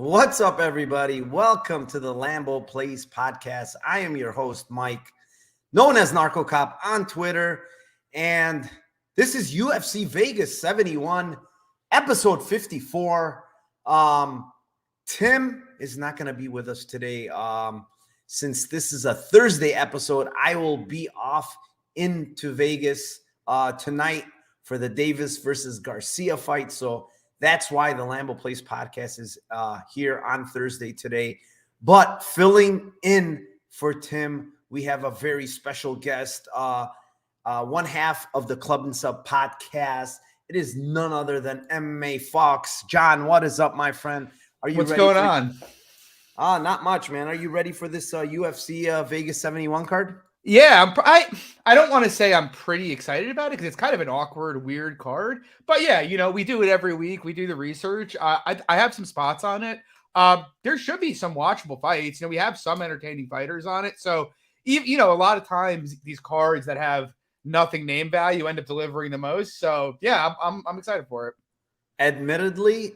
What's up, everybody? Welcome to the Lambo Plays podcast. I am your host, Mike, known as Narco Cop on Twitter. And this is UFC Vegas 71, episode 54. Tim is not going to be with us today. Since this is a Thursday episode, I will be off into Vegas tonight for the Davis versus Garcia fight. So that's why the Lambo Place podcast is here on Thursday today. But filling in for Tim, we have a very special guest, one half of the Club and Sub podcast. It is none other than MMA Fox. John, what is up, my friend? Are you What's ready going on? Not much, man. Are you ready for this UFC Vegas 71 card? Yeah, I don't want to say I'm pretty excited about it because it's kind of an awkward, weird card. But yeah, we do it every week. We do the research. I have some spots on it. There should be some watchable fights. We have some entertaining fighters on it. So, a lot of times these cards that have nothing name value end up delivering the most. So yeah, I'm excited for it. Admittedly,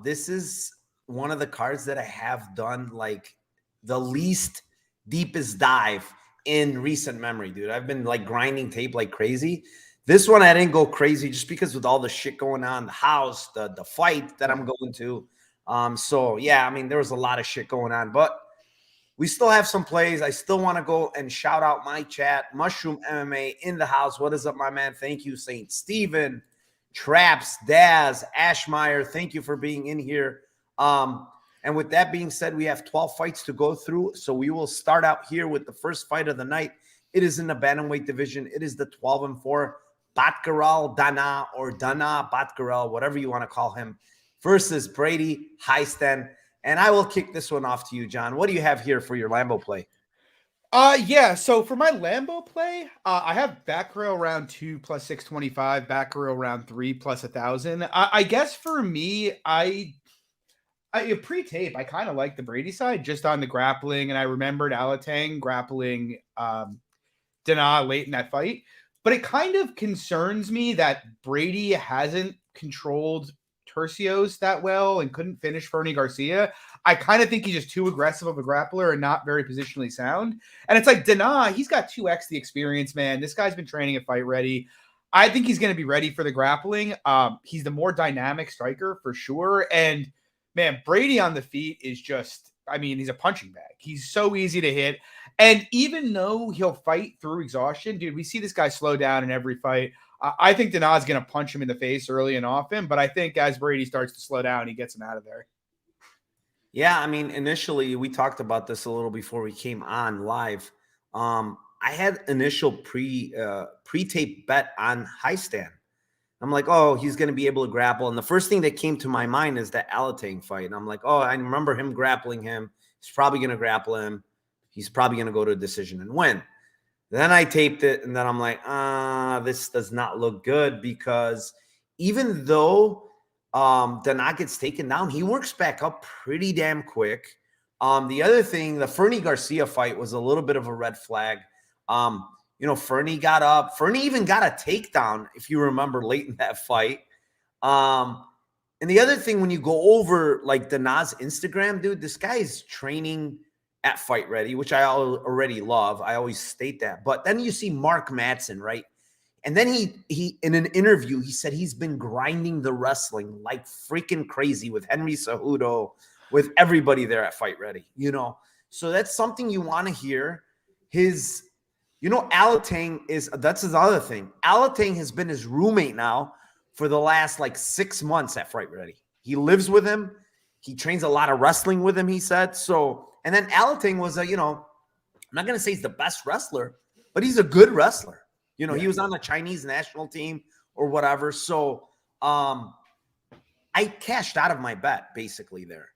this is one of the cards that I have done like the least deepest dive in recent memory, dude. I've been like grinding tape like crazy. This one I didn't go crazy just because with all the shit going on, the house, the fight that I'm going to. So yeah, I mean, there was a lot of shit going on, but we still have some plays. I still want to go and shout out my chat, Mushroom MMA in the house. What is up, my man? Thank you, Saint Steven, Traps, Daz, Ashmeyer. Thank you for being in here. And with that being said, we have 12 fights to go through. So we will start out here with the first fight of the night. It is in the bantamweight division. It is the 12-4 Batgarel Dana or Dana Batgarel, whatever you want to call him, versus Brady Hiestand. And I will kick this one off to you, John. What do you have here for your Lambo play? Yeah. So for my Lambo play, I have Batgarel round 2 plus 625, Batgarel round 3 plus 1,000. I guess for me, pre-tape, I kind of like the Brady side just on the grappling, and I remembered Alatang grappling Dana late in that fight. But it kind of concerns me that Brady hasn't controlled Tercios that well and couldn't finish Fernie Garcia. I kind of think he's just too aggressive of a grappler and not very positionally sound. And it's like Dana, he's got 2x the experience, man. This guy's been training at Fight Ready. I think he's going to be ready for the grappling. He's the more dynamic striker for sure. And man, Brady on the feet is just, he's a punching bag. He's so easy to hit. And even though he'll fight through exhaustion, dude, we see this guy slow down in every fight. I think Dana's going to punch him in the face early and often, but I think as Brady starts to slow down, he gets him out of there. Yeah, initially we talked about this a little before we came on live. I had initial pre-tape bet on Hiestand. I'm like, oh, he's going to be able to grapple. And the first thing that came to my mind is that Alatang fight. And I'm like, oh, I remember him grappling him. He's probably going to grapple him. He's probably going to go to a decision and win. Then I taped it, and then I'm like, this does not look good because even though Dana gets taken down, he works back up pretty damn quick. The other thing, the Fernie Garcia fight was a little bit of a red flag. Fernie got up. Fernie even got a takedown, if you remember, late in that fight. And the other thing, when you go over like Dana's Instagram, dude, this guy is training at Fight Ready, which I already love. I always state that. But then you see Mark Madsen, right? And then he in an interview, he said he's been grinding the wrestling like freaking crazy with Henry Cejudo, with everybody there at Fight Ready, So that's something you want to hear. Alatang that's his other thing. Alatang has been his roommate now for the last like 6 months at Fight Ready. He lives with him. He trains a lot of wrestling with him, he said. So, and then Alatang was I'm not going to say he's the best wrestler, but he's a good wrestler. He was on the Chinese national team or whatever. So, I cashed out of my bet basically there.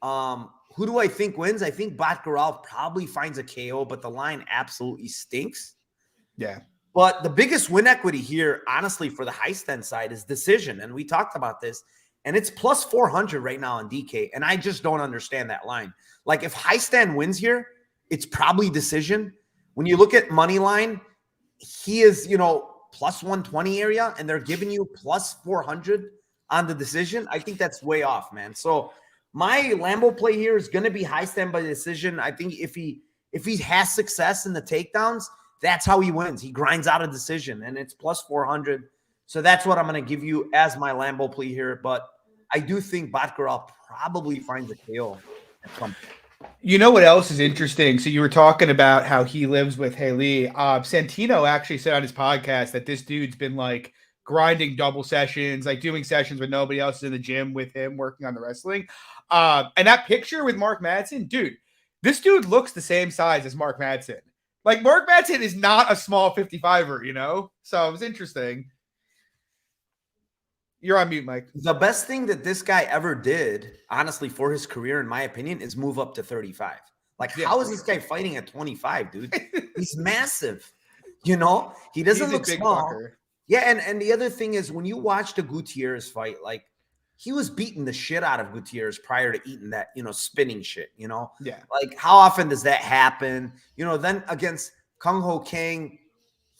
Who do I think wins? I think Batgarel probably finds a KO, but the line absolutely stinks. Yeah. But the biggest win equity here, honestly, for the Hiestand side is decision. And we talked about this. And it's plus 400 right now on DK. And I just don't understand that line. Like if Hiestand wins here, it's probably decision. When you look at money line, he is, plus 120 area. And they're giving you plus 400 on the decision. I think that's way off, man. So My Lambo play here is going to be high stand by decision. I think if he has success in the takedowns, that's how he wins. He grinds out a decision, and it's plus 400. So that's what I'm going to give you as my Lambo play here. But I do think Batgarel probably finds a KO at some point. You know what else is interesting? So you were talking about how he lives with Haley. Santino actually said on his podcast that this dude's been like grinding double sessions, like doing sessions when nobody else is in the gym with him working on the wrestling. And that picture with Mark Madsen, dude, this dude looks the same size as Mark Madsen. Like Mark Madsen is not a small 55er, you know? So it was interesting. You're on mute, Mike. The best thing that this guy ever did, honestly, for his career, in my opinion, is move up to 35. Like, how is this guy fighting at 25, dude? He's massive. You know, he doesn't look small. Fucker. Yeah, and the other thing is, when you watch the Gutierrez fight, like, he was beating the shit out of Gutierrez prior to eating that, spinning shit, Yeah. Like, how often does that happen? Then against Kung Ho Kang,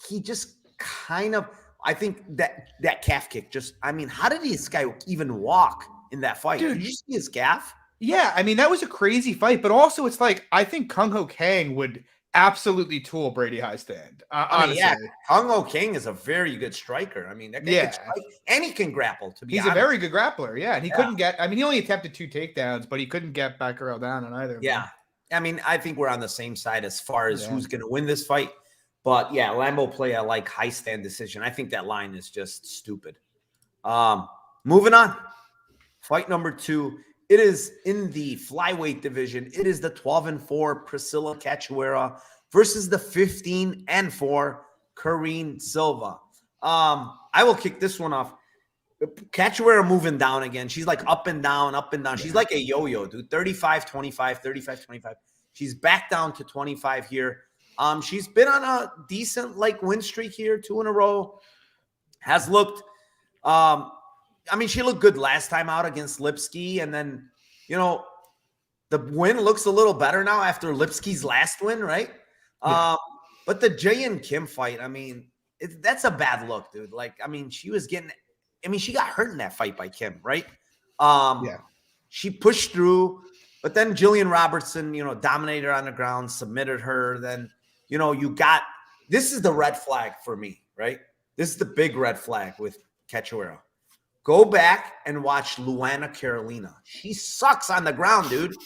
he just kind of, I think that calf kick how did this guy even walk in that fight? Dude, did you see his calf? Yeah, I mean, that was a crazy fight, but also it's like, I think Kung Ho Kang would absolutely tool Brady High Stand. Honestly. Yeah, Kung Ho Kang is a very good striker. I mean, that guy can strike, and he can grapple, to be honest. He's a very good grappler, and he couldn't get, he only attempted 2 takedowns, but he couldn't get Batgarel down on either. Yeah, I mean, I think we're on the same side as far as who's going to win this fight. But yeah, Lambo play, I like high stand decision. I think that line is just stupid. Moving on. Fight number 2. It is in the flyweight division. It is the 12-4 Priscilla Cachoeira versus the 15-4 Karine Silva. I will kick this one off. Cachoeira moving down again. She's like up and down, up and down. She's like a yo-yo, dude. 35-25, 35-25. She's back down to 25 here. She's been on a decent win streak here, 2 in a row. Has looked, she looked good last time out against Lipski, and then, the win looks a little better now after Lipski's last win, right? Yeah. But the Jay and Kim fight, that's a bad look, dude. She was getting, she got hurt in that fight by Kim, right? She pushed through, but then Jillian Robertson, dominated her on the ground, submitted her. Then, this is the red flag for me, right? This is the big red flag with Cachoeira. Go back and watch Luana Carolina. She sucks on the ground, dude.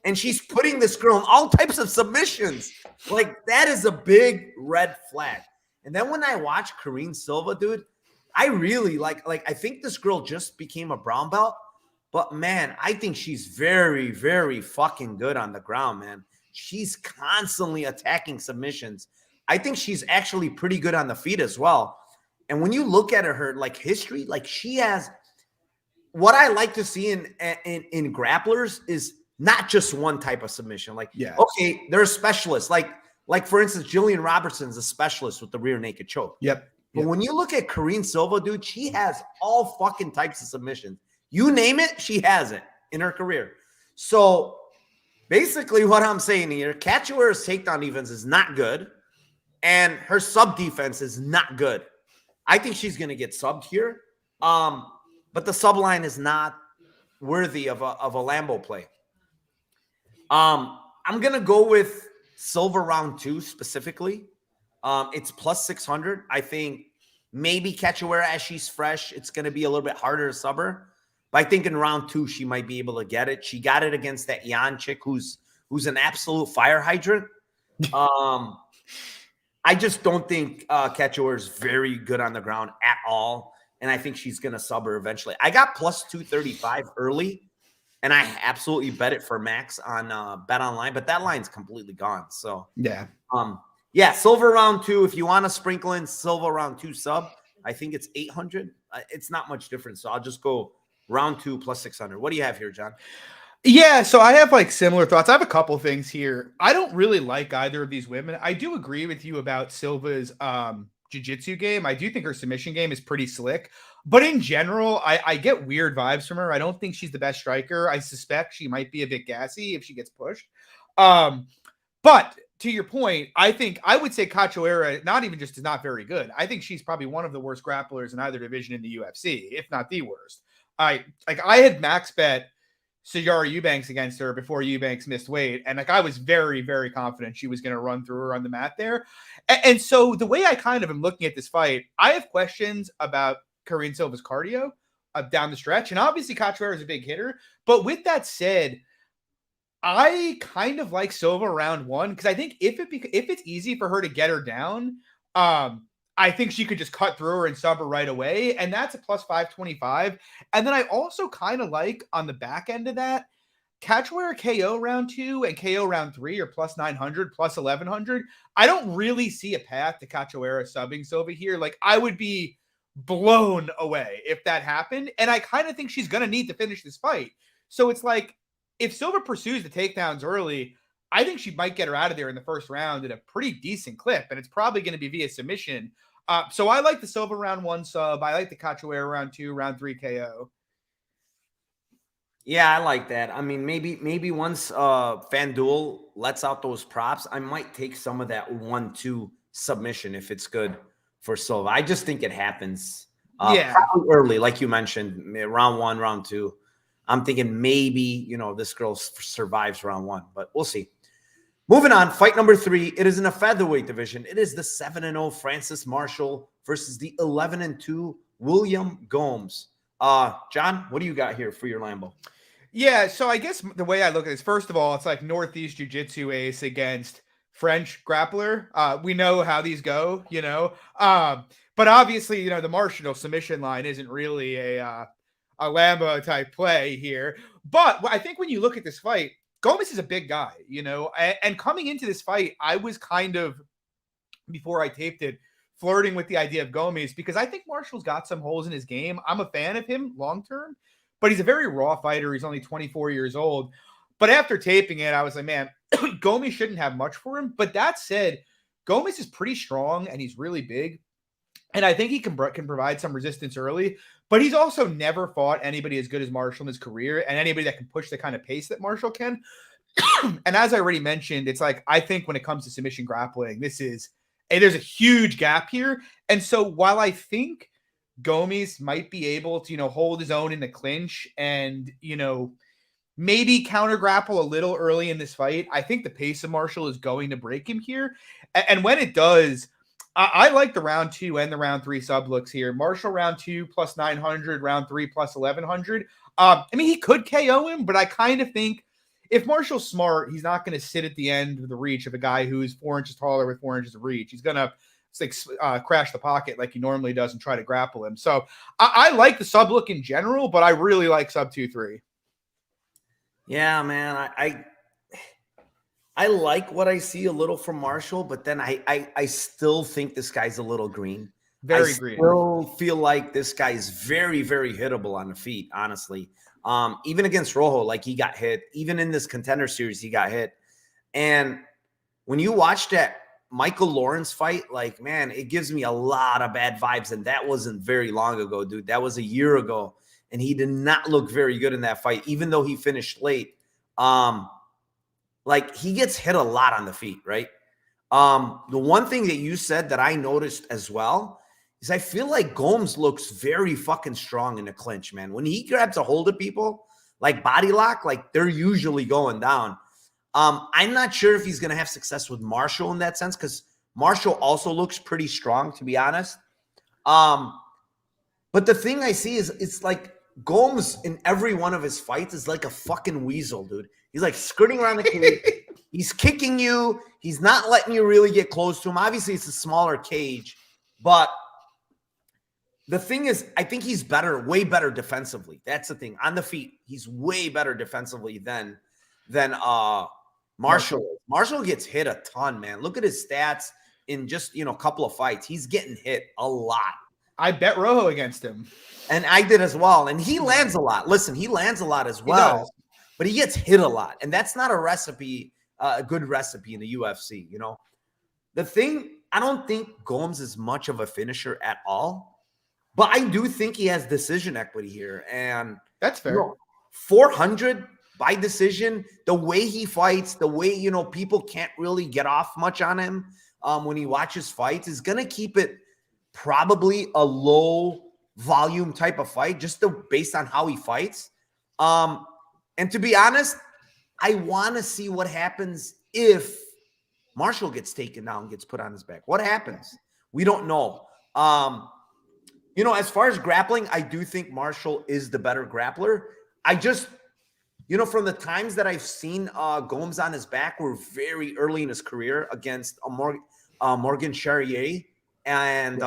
And she's putting this girl in all types of submissions. That is a big red flag. And then when I watch Karine Silva, dude, I really I think this girl just became a brown belt. But, man, I think she's very, very fucking good on the ground, man. She's constantly attacking submissions. I think she's actually pretty good on the feet as well. And when you look at her history, she has what I like to see in grapplers is not just one type of submission. Okay, they're a specialist. Like for instance, Jillian Robertson's a specialist with the rear naked choke. Yep. But when you look at Karine Silva, dude, she has all fucking types of submissions. You name it, she has it in her career. So basically what I'm saying here, Cachoeira's takedown defense is not good, and her sub defense is not good. I think she's going to get subbed here, but the sub line is not worthy of a Lambo play. I'm going to go with Silva round 2 specifically. It's plus 600. I think maybe Cachoeira, as she's fresh, it's going to be a little bit harder to sub her. But I think in round 2, she might be able to get it. She got it against that Yan chick who's an absolute fire hydrant. I just don't think Cachoeira is very good on the ground at all. And I think she's going to sub her eventually. I got plus 235 early, and I absolutely bet it for max on Bet Online, but that line's completely gone. So, Silva round 2. If you want to sprinkle in Silva round 2 sub, I think it's 800. It's not much difference. So I'll just go round 2 plus 600. What do you have here, John? Yeah, so I have similar thoughts. I have a couple things here. I don't really like either of these women. I do agree with you about Silva's jiu-jitsu game. I do think her submission game is pretty slick. But in general, I get weird vibes from her. I don't think she's the best striker. I suspect she might be a bit gassy if she gets pushed. But to your point, I would say Cachoeira not even just is not very good. I think she's probably one of the worst grapplers in either division in the UFC, if not the worst. I had max bet Sijara Eubanks against her before Eubanks missed weight. And like, I was very, very confident she was going to run through her on the mat there. And so the way I kind of am looking at this fight, I have questions about Karine Silva's cardio down the stretch. And obviously Cachoeira is a big hitter. But with that said, I kind of like Silva round one, because I think if it's easy for her to get her down, I think she could just cut through her and sub her right away. And that's a plus 525. And then I also kind of like on the back end of that, Cachoeira KO round 2 and KO round 3 are plus 900, plus 1100. I don't really see a path to Cachoeira subbing Silva here. Like, I would be blown away if that happened. And I kind of think she's going to need to finish this fight. So it's like, if Silva pursues the takedowns early, I think she might get her out of there in the first round at a pretty decent clip. And it's probably going to be via submission. So I like the Silva round 1 sub. I like the Cachoeira round 2, round 3 KO. Yeah, I like that. I mean, maybe once FanDuel lets out those props, I might take some of that 1-2 submission if it's good for Silva. I just think it happens probably early, like you mentioned, round 1, round 2. I'm thinking maybe, this girl survives round 1, but we'll see. Moving on, fight number 3. It is in a featherweight division. It is the 7-0 Francis Marshall versus the 11-2 William Gomes. John, what do you got here for your Lambo? Yeah, so I guess the way I look at this, first of all, it's like Northeast Jiu-Jitsu ace against French grappler. We know how these go, but obviously, the Marshall submission line isn't really a Lambo type play here. But I think when you look at this fight, Gomes is a big guy, and coming into this fight, I was kind of, before I taped it, flirting with the idea of Gomes because I think Marshall's got some holes in his game. I'm a fan of him long-term, but he's a very raw fighter. He's only 24 years old. But after taping it, I was like, man, Gomes shouldn't have much for him. But that said, Gomes is pretty strong and he's really big. And I think he can provide some resistance early, but he's also never fought anybody as good as Marshall in his career and anybody that can push the kind of pace that Marshall can. And as I already mentioned, it's like, I think when it comes to submission grappling, there's a huge gap here. And so while I think Gomes might be able to, hold his own in the clinch and, maybe counter grapple a little early in this fight, I think the pace of Marshall is going to break him here. And when it does, I like the round 2 and the round 3 sub looks here. Marshall round 2 plus 900, round 3 plus 1100. I mean, he could KO him, but I kind of think if Marshall's smart, he's not going to sit at the end of the reach of a guy who's 4 inches taller with 4 inches of reach. He's going to crash the pocket like he normally does and try to grapple him. So I like the sub look in general, but I really like sub 2-3. Yeah, man. I like what I see a little from Marshall, but then I still think this guy's a little green. Very green. I still feel like this guy is very, very hittable on the feet, honestly. Even against Rojo, like he got hit. Even in this Contender Series, he got hit. And when you watch that Michael Lawrence fight, like, man, it gives me a lot of bad vibes. And that wasn't very long ago, dude. That was a year ago. And he did not look very good in that fight, even though he finished late. Like, he gets hit a lot on the feet, right? The one thing that you said that I noticed as well is I feel like Gomes looks very fucking strong in the clinch, man. When he grabs a hold of people, like body lock, like they're usually going down. I'm not sure if he's going to have success with Marshall in that sense because Marshall also looks pretty strong, to be honest. But the thing I see is it's like Gomes in every one of his fights is like a fucking weasel, dude. He's like skirting around the cage. He's kicking you. He's not letting you really get close to him. Obviously, it's a smaller cage. But the thing is, I think he's better, way better defensively. That's the thing. On the feet, he's way better defensively than Marshall. Marshall gets hit a ton, man. Look at his stats in just, a couple of fights. He's getting hit a lot. I bet Rojo against him. And I did as well. And he lands a lot. Listen, he lands a lot as well. But he gets hit a lot. And that's not a recipe, a good recipe in the UFC, The thing, I don't think Gomes is much of a finisher at all. But I do think he has decision equity here. And that's fair. 400 by decision, the way he fights, the way, people can't really get off much on him when he watches fights is going to keep it probably a low volume type of fight, just based on how he fights. And to be honest, I want to see what happens if Marshall gets taken down, gets put on his back. What happens? We don't know. As far as grappling, I do think Marshall is the better grappler. I just, from the times that I've seen Gomes on his back were very early in his career against Morgan Charrier and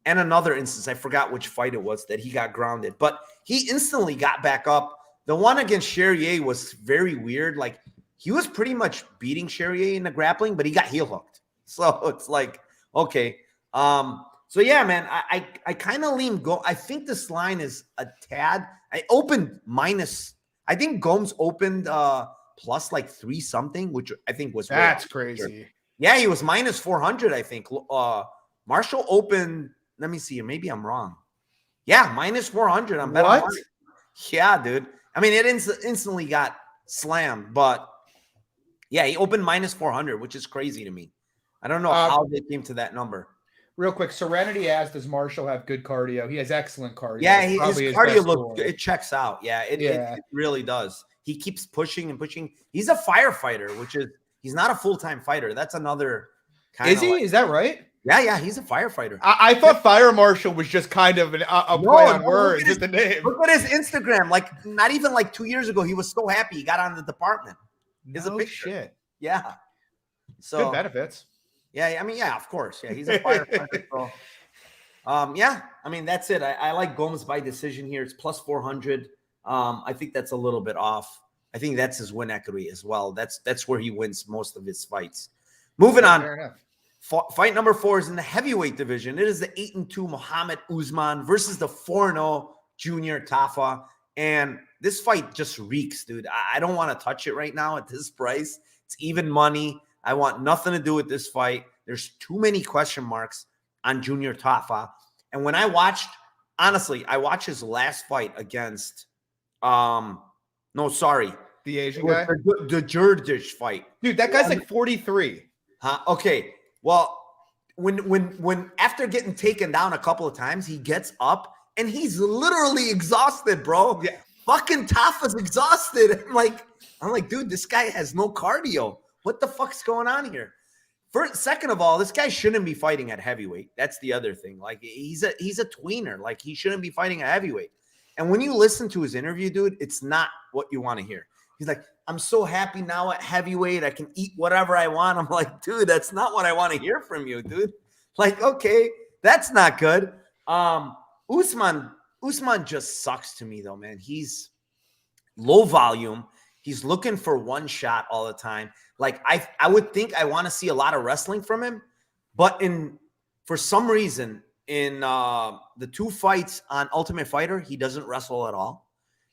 another instance. I forgot which fight it was that he got grounded, but he instantly got back up. The one against Charrier was very weird. Like, he was pretty much beating Charrier in the grappling, but he got heel hooked. So it's like, okay. So yeah, man, I kind of lean go. I think this line is a tad. I opened minus. I think Gomes opened plus like 3 something, which I think was that's crazy. Yeah, he was minus 400. I think Marshall opened. Let me see. Maybe I'm wrong. Yeah, minus 400. I'm betting. What? Yeah, dude. I mean, it instantly got slammed, but yeah, he opened minus 400, which is crazy to me. I don't know how they came to that number. Real quick, Serenity asked, does Marshall have good cardio? He has excellent cardio. Yeah, his cardio it checks out. Yeah, it really does. He keeps pushing and pushing. He's a firefighter, he's not a full-time fighter. That's another kind of. Is he? Is that right? Yeah, he's a firefighter. I thought Fire Marshal was just kind of a play on words with the name. Look at his Instagram. Like, not even like 2 years ago, he was so happy he got on the department. Here's a picture. Shit. Yeah. So good benefits. Yeah, I mean, yeah, of course. Yeah, he's a firefighter. So, yeah, I mean, that's it. I like Gomes by decision here. It's plus 400. I think that's a little bit off. I think that's his win equity as well. That's where he wins most of his fights. Moving on. Fair enough. Fight number 4 is in the heavyweight division. It is the 8-2 Muhammad Usman versus the 4-0 Junior Tafa. And this fight just reeks, dude. I don't want to touch it right now at this price. It's even money. I want nothing to do with this fight. There's too many question marks on Junior Tafa. And when I watched his last fight against, the Asian guy? The Jurdish fight. Dude, that guy's like 43. Huh? Okay. Well, when after getting taken down a couple of times, he gets up and he's literally exhausted, bro. Yeah. Fucking Tafa's exhausted. I'm like, dude, this guy has no cardio. What the fuck's going on here? Second of all, this guy shouldn't be fighting at heavyweight. That's the other thing. Like, he's a tweener. Like, he shouldn't be fighting at heavyweight. And when you listen to his interview, dude, it's not what you want to hear. He's like, I'm so happy now at heavyweight. I can eat whatever I want. I'm like, dude, that's not what I want to hear from you, dude. Like, okay, that's not good. Usman just sucks to me, though, man. He's low volume. He's looking for one shot all the time. Like, I would think I want to see a lot of wrestling from him, but for some reason in the 2 fights on Ultimate Fighter, he doesn't wrestle at all.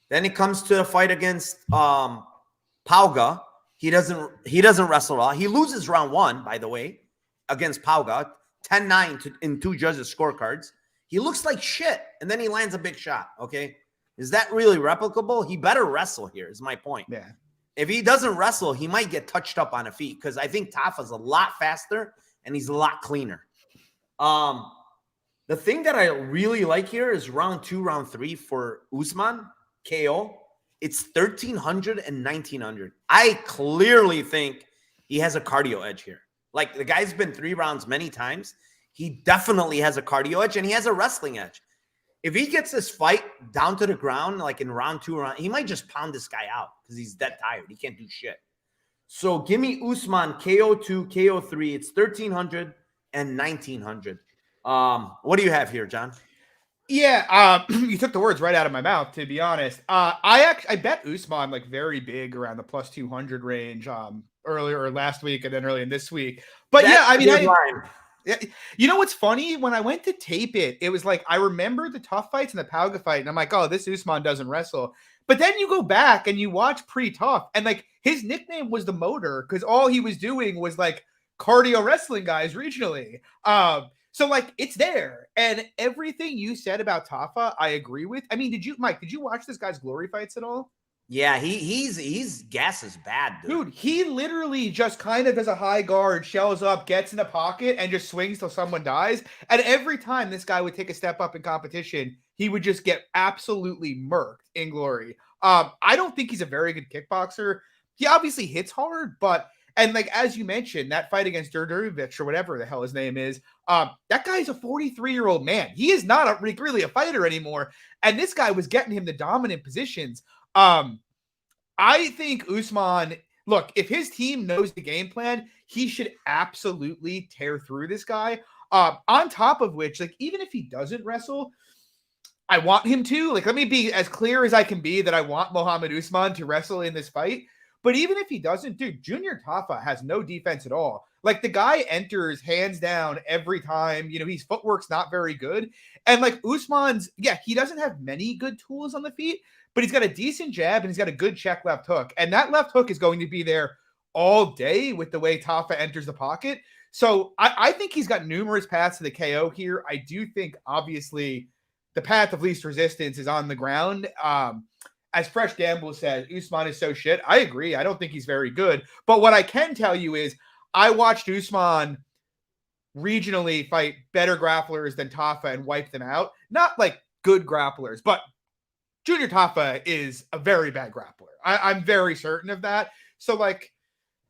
Then it comes to the fight against Pauga. He doesn't wrestle at all. He loses round 1, by the way, against Pauga, 10-9 in 2 judges' scorecards. He looks like shit, and then he lands a big shot. Okay, is that really replicable? He better wrestle here. Is my point. Yeah. If he doesn't wrestle, he might get touched up on a feet because I think Tafa's a lot faster and he's a lot cleaner. The thing that I really like here is round 2, round 3 for Usman KO. It's 1,300 and 1,900. I clearly think he has a cardio edge here. Like, the guy's been 3 rounds many times. He definitely has a cardio edge and he has a wrestling edge. If he gets this fight down to the ground, like in round 2, he might just pound this guy out because he's dead tired. He can't do shit. So give me Usman KO2, KO3. It's 1,300 and 1,900. What do you have here, John? Yeah, you took the words right out of my mouth, to be honest. I bet Usman like very big around the plus 200 range earlier last week and then early in this week. But That's yeah, I mean, yeah, you know what's funny? When I went to tape it, it was like I remember the tough fights and the Pauga fight, and I'm like, oh, this Usman doesn't wrestle. But then you go back and you watch Pretty Tough, and like his nickname was the Motor because all he was doing was like cardio wrestling guys regionally. So like it's there, and everything you said about Tafa, I agree with. I mean, Mike? Did you watch this guy's glory fights at all? Yeah, he's gas is bad, dude. He literally just kind of does a high guard, shells up, gets in the pocket, and just swings till someone dies. And every time this guy would take a step up in competition, he would just get absolutely murked in glory. I don't think he's a very good kickboxer. He obviously hits hard, but and like as you mentioned, that fight against Durdurovich or whatever the hell his name is, that guy's a 43-year-old man. He is not really a fighter anymore, and this guy was getting him the dominant positions. I think Usman, look, if his team knows the game plan, he should absolutely tear through this guy. On top of which, like, even if he doesn't wrestle, I want him to. Like, let me be as clear as I can be that I want Mohammed Usman to wrestle in this fight. But even if he doesn't, dude, Junior Tafa has no defense at all. Like, the guy enters hands down every time. You know, his footwork's not very good. And, like, Usman's, yeah, he doesn't have many good tools on the feet, but he's got a decent jab and he's got a good check left hook. And that left hook is going to be there all day with the way Tafa enters the pocket. So I think he's got numerous paths to the KO here. I do think, obviously, the path of least resistance is on the ground. As Fresh Gamble says, Usman is so shit. I agree. I don't think he's very good. But what I can tell you is I watched Usman regionally fight better grapplers than Tafa and wipe them out. Not like good grapplers, but Junior Tafa is a very bad grappler. I'm very certain of that. So, like,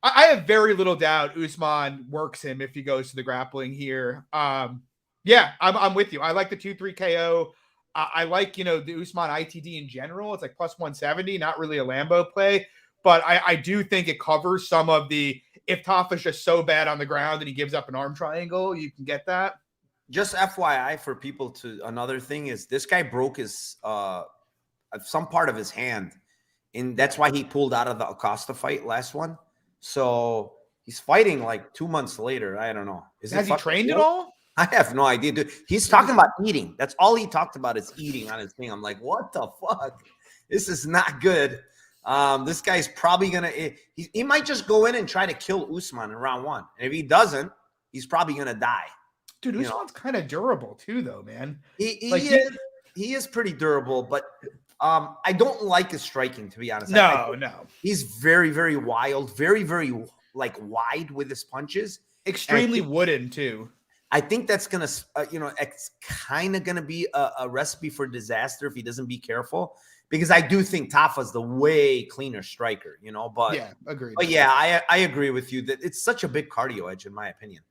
I have very little doubt Usman works him if he goes to the grappling here. Yeah, I'm with you. I like the 2-3 KO. I like, you know, the Usman ITD in general. It's like plus 170, not really a Lambo play. But I do think it covers some of the, if Tafa's just so bad on the ground and he gives up an arm triangle, you can get that. Just FYI for people to, another thing is this guy broke his, some part of his hand. And that's why he pulled out of the Acosta fight, last one. So he's fighting like 2 months later. I don't know. Has he trained at all? I have no idea, dude. He's talking about eating. That's all he talked about is eating on his thing. I'm like, what the fuck? This is not good. This guy's probably going to – he might just go in and try to kill Usman in round one. And if he doesn't, he's probably going to die. Dude, Usman's kind of durable too, though, man. He is pretty durable, but I don't like his striking, to be honest. No. He's very, very wild, very, very, like, wide with his punches. Extremely wooden, too. I think that's going to, it's kind of going to be a recipe for disaster if he doesn't be careful. Because I do think Tafa's the way cleaner striker, but yeah, agreed. But yeah, I agree with you that it's such a big cardio edge, in my opinion.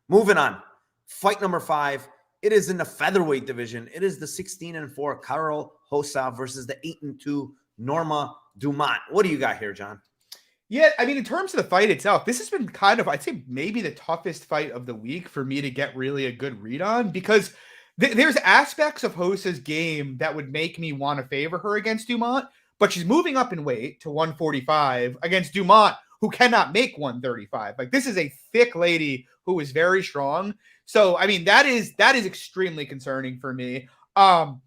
Moving on. Fight number 5. It is in the featherweight division. It is the 16-4 Karol Rosa versus the 8-2 Norma Dumont. What do you got here, John? Yeah, I mean, in terms of the fight itself, this has been kind of, I'd say maybe the toughest fight of the week for me to get really a good read on, because there's aspects of Rosa's game that would make me want to favor her against Dumont, but she's moving up in weight to 145 against Dumont, who cannot make 135. Like, this is a thick lady who is very strong. So, I mean, that is extremely concerning for me. But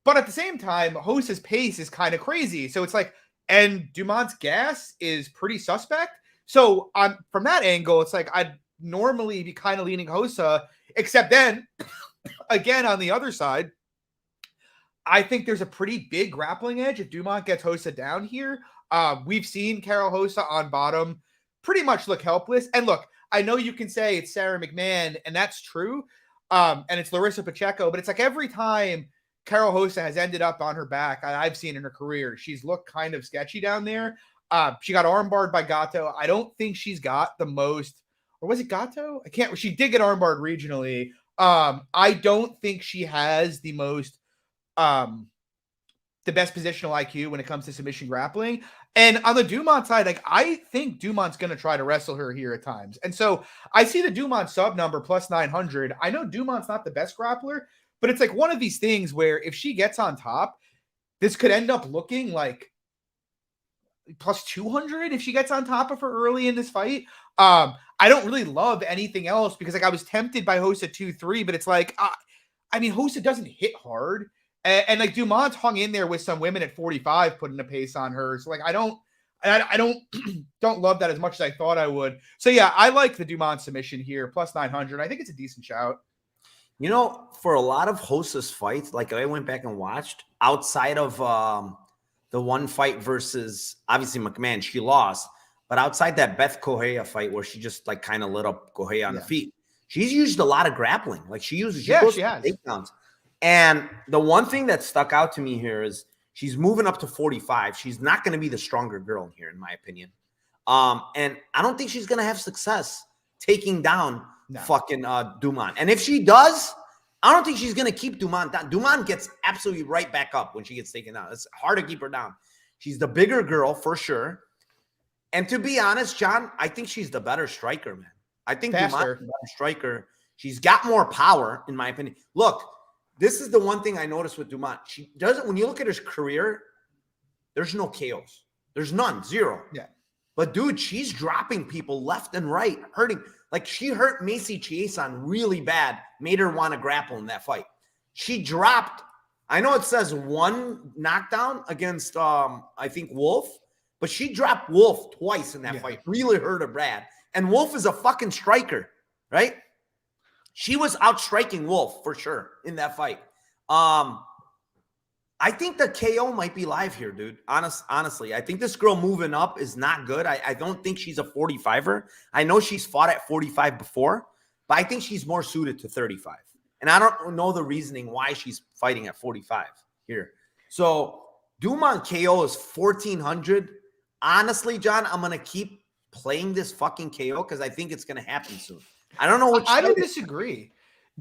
at the same time, Rosa's pace is kind of crazy. So it's like, and Dumont's gas is pretty suspect. So from that angle, it's like I'd normally be kind of leaning Rosa, except then, again, on the other side, I think there's a pretty big grappling edge if Dumont gets Rosa down here. We've seen Karol Rosa on bottom pretty much look helpless. And look, I know you can say it's Sarah McMahon, and that's true. And it's Larissa Pacheco, but it's like every time Karol Rosa has ended up on her back, I've seen in her career, she's looked kind of sketchy down there. She got armbarred by Gatto. I don't think she's got the most, or was it Gatto? She did get armbarred regionally. I don't think she has the most, the best positional IQ when it comes to submission grappling. And on the Dumont side, like, I think Dumont's going to try to wrestle her here at times. And so I see the Dumont sub number plus 900. I know Dumont's not the best grappler, but it's like one of these things where if she gets on top, this could end up looking like plus 200 if she gets on top of her early in this fight. I don't really love anything else because, like, I was tempted by Rosa 2-3, but it's like, I mean, Rosa doesn't hit hard. And like Dumont's hung in there with some women at 45, putting a pace on her. So like, I don't don't love that as much as I thought I would. So yeah, I like the Dumont submission here, plus 900. I think it's a decent shout. For a lot of Rosa's fights, like I went back and watched outside of the one fight versus obviously McMahon, she lost, but outside that Beth Correa fight where she just like kind of lit up Correa on the feet, she's used a lot of grappling. Like she has takedowns. And the one thing that stuck out to me here is She's moving up to 45. She's not going to be the stronger girl in here, in my opinion. And I don't think she's going to have success taking down fucking Dumont. And if she does, I don't think she's going to keep Dumont down. Dumont gets absolutely right back up when she gets taken down. It's hard to keep her down. She's the bigger girl for sure. And to be honest, John, I think she's the better striker, man. I think Dumont's the better striker. She's got more power, in my opinion. Look, this is the one thing I noticed with Dumont. She doesn't, when you look at her career, there's no KOs. There's none, zero. Yeah. But dude, she's dropping people left and right, hurting. Like she hurt Macy Chiasson really bad, made her want to grapple in that fight. She dropped, I know it says one knockdown against, I think, Wolf, but she dropped Wolf twice in that fight. Really hurt her bad. And Wolf is a fucking striker, right? She was outstriking Wolf for sure in that fight. I think the KO might be live here, dude. Honestly, I think this girl moving up is not good. I don't think she's a 45er. I know she's fought at 45 before, but I think she's more suited to 35. And I don't know the reasoning why she's fighting at 45 here. So Dumont KO is 1,400. Honestly, John, I'm going to keep playing this fucking KO because I think it's going to happen soon. I don't know what I don't disagree.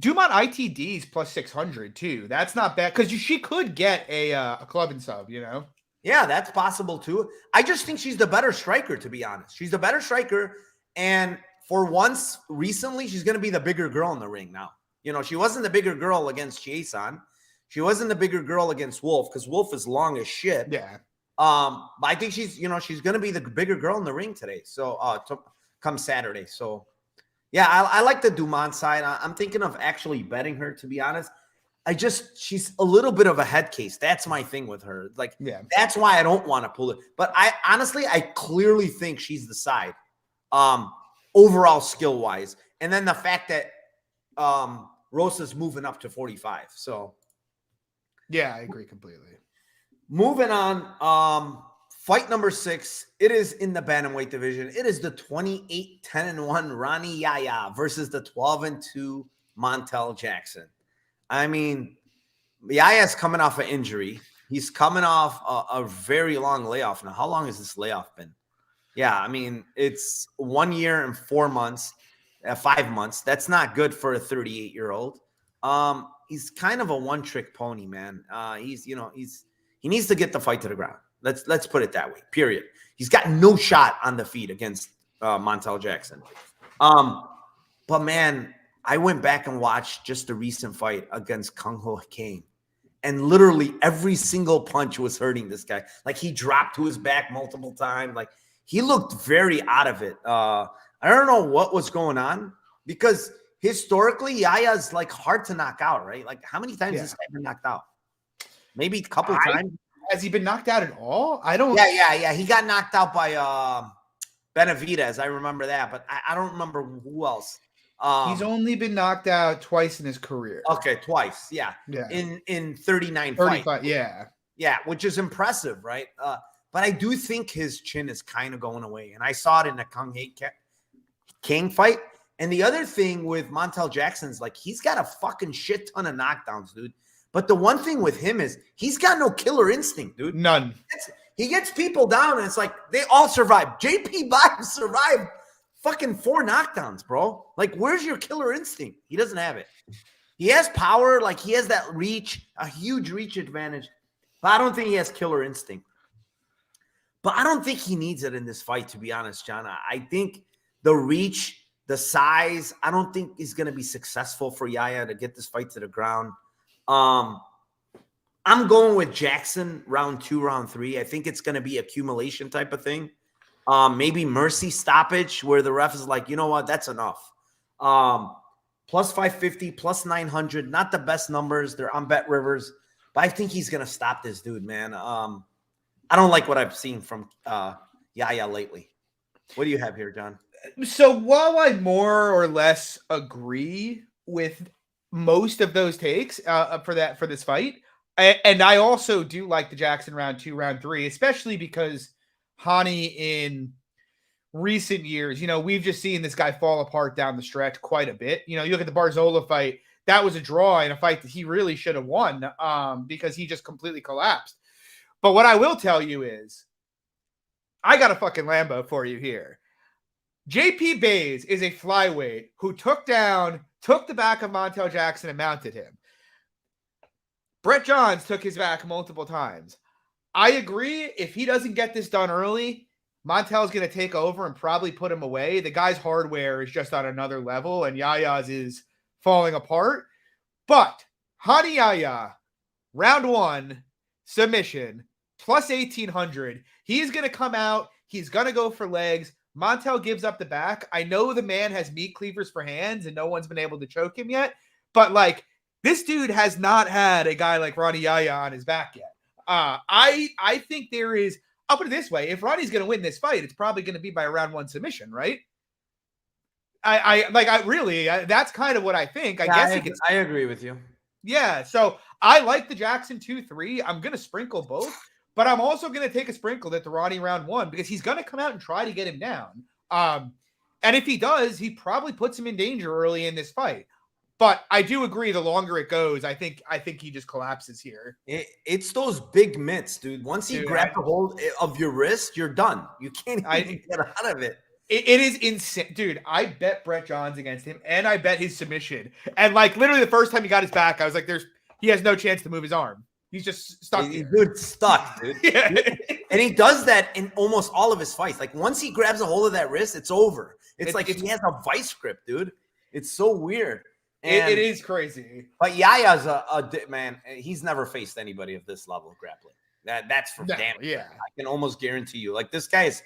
Dumont ITDs plus 600 too. That's not bad because she could get a club and sub, you know? Yeah, that's possible too. I just think she's the better striker, to be honest. She's the better striker. And for once recently, she's going to be the bigger girl in the ring now. You know, she wasn't the bigger girl against Chiasson. She wasn't the bigger girl against Wolf because Wolf is long as shit. Yeah. But I think she's going to be the bigger girl in the ring today. So come Saturday. So yeah, I like the Dumont side. I'm thinking of actually betting her, to be honest. She's a little bit of a head case. That's my thing with her. Like, that's why I don't want to pull it. But I clearly think she's the side, overall skill wise. And then the fact that Rosa's moving up to 45. So yeah, I agree completely. Moving on, fight number 6. It is in the bantamweight division. It is the 28-10-1 Ronnie Yaya versus the 12-2 Montel Jackson. I mean, Yaya's coming off an injury. He's coming off a very long layoff now. How long has this layoff been? Yeah, I mean, it's 1 year and 4 months, 5 months. That's not good for a 38-year-old. He's kind of a one-trick pony, man. He needs to get the fight to the ground. Let's put it that way, period. He's got no shot on the feet against Montel Jackson. But, man, I went back and watched just the recent fight against Kung Ho Kang. And literally every single punch was hurting this guy. Like, he dropped to his back multiple times. Like, he looked very out of it. I don't know what was going on because historically, Yaya's, like, hard to knock out, right? Like, how many times has this guy been knocked out? Maybe a couple times. Has he been knocked out at all? I don't. Yeah. He got knocked out by Benavidez. I remember that, but I don't remember who else. He's only been knocked out twice in his career. Okay, twice. Yeah. In 39 35, fights. Yeah, which is impressive, right? But I do think his chin is kind of going away, and I saw it in the Kang fight. And the other thing with Montel Jackson's, like, he's got a fucking shit ton of knockdowns, dude. But the one thing with him is he's got no killer instinct, dude. None. He gets people down, and it's like they all survive. JP Biden survived fucking 4 knockdowns, bro. Like, where's your killer instinct? He doesn't have it. He has power. Like, he has that reach, a huge reach advantage. But I don't think he has killer instinct. But I don't think he needs it in this fight, to be honest, John. I think the reach, the size, I don't think is going to be successful for Yaya to get this fight to the ground. I'm going with Jackson round 2, round 3. I think it's going to be accumulation type of thing. Maybe mercy stoppage where the ref is like, you know what, that's enough. Plus 550, plus 900, not the best numbers. They're on Bet Rivers, but I think he's going to stop this dude, man. I don't like what I've seen from Yaya lately. What do you have here, John? So while I more or less agree with most of those takes for this fight, and I also do like the Jackson round 2, round 3, especially because Hani in recent years, we've just seen this guy fall apart down the stretch quite a bit. You look at the Barzola fight, that was a draw in a fight that he really should have won because he just completely collapsed. But what I will tell you is, I got a fucking Lambo for you here. JP Bays is a flyweight who took the back of Montel Jackson and mounted him. Brett Johns took his back multiple times. I agree. If he doesn't get this done early, Montel's going to take over and probably put him away. The guy's hardware is just on another level, and Yaya's is falling apart. But Hani Yaya, round 1, submission, plus 1,800. He's going to come out. He's going to go for legs. Montel gives up the back. I know the man has meat cleavers for hands, and no one's been able to choke him yet. But, like, this dude has not had a guy like Ronnie Yaya on his back yet. I think there is, I'll put it this way, if Ronnie's going to win this fight, it's probably going to be by a round 1 submission, right? That's kind of what I think. I agree with you. Yeah, so I like the Jackson 2-3. I'm going to sprinkle both, but I'm also going to take a sprinkle at the Ronnie round 1 because he's going to come out and try to get him down. And if he does, he probably puts him in danger early in this fight. But I do agree, the longer it goes, I think he just collapses here. It's those big mitts, dude. Once he grabs a hold of your wrist, you're done. You can't even get out of it. It is insane. Dude, I bet Brett Johns against him, and I bet his submission. And, like, literally the first time he got his back, I was like, he has no chance to move his arm. He's just stuck. He's stuck, dude. Yeah. And he does that in almost all of his fights. Like, once he grabs a hold of that wrist, it's over. It's like he has a vice grip, dude. It's so weird. It is crazy. But Yaya's a man. He's never faced anybody of this level of grappling. That's for damn. Yeah, I can almost guarantee you. Like, this guy's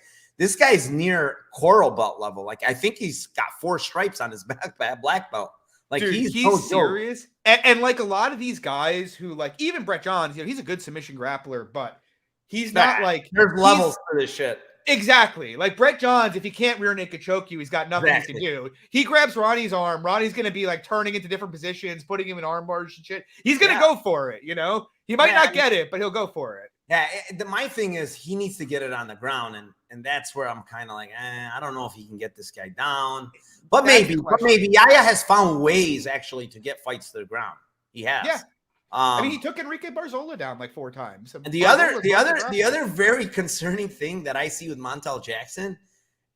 near coral belt level. Like, I think he's got 4 stripes on his back, black belt. Like, dude, he's serious. And like a lot of these guys who, like, even Brett Johns, he's a good submission grappler, but he's not like, there's levels for this shit. Exactly. Like Brett Johns, if he can't rear naked choke you, he's got nothing he can do. He grabs Ronnie's arm. Ronnie's going to be like turning into different positions, putting him in arm bars and shit. He's going to go for it, He might not get it, but he'll go for it. Yeah, my thing is he needs to get it on the ground, and that's where I'm kind of like, I don't know if he can get this guy down. But maybe Yaya has found ways actually to get fights to the ground. He has. Yeah. I mean, he took Enrique Barzola down like 4 times. The other very concerning thing that I see with Montel Jackson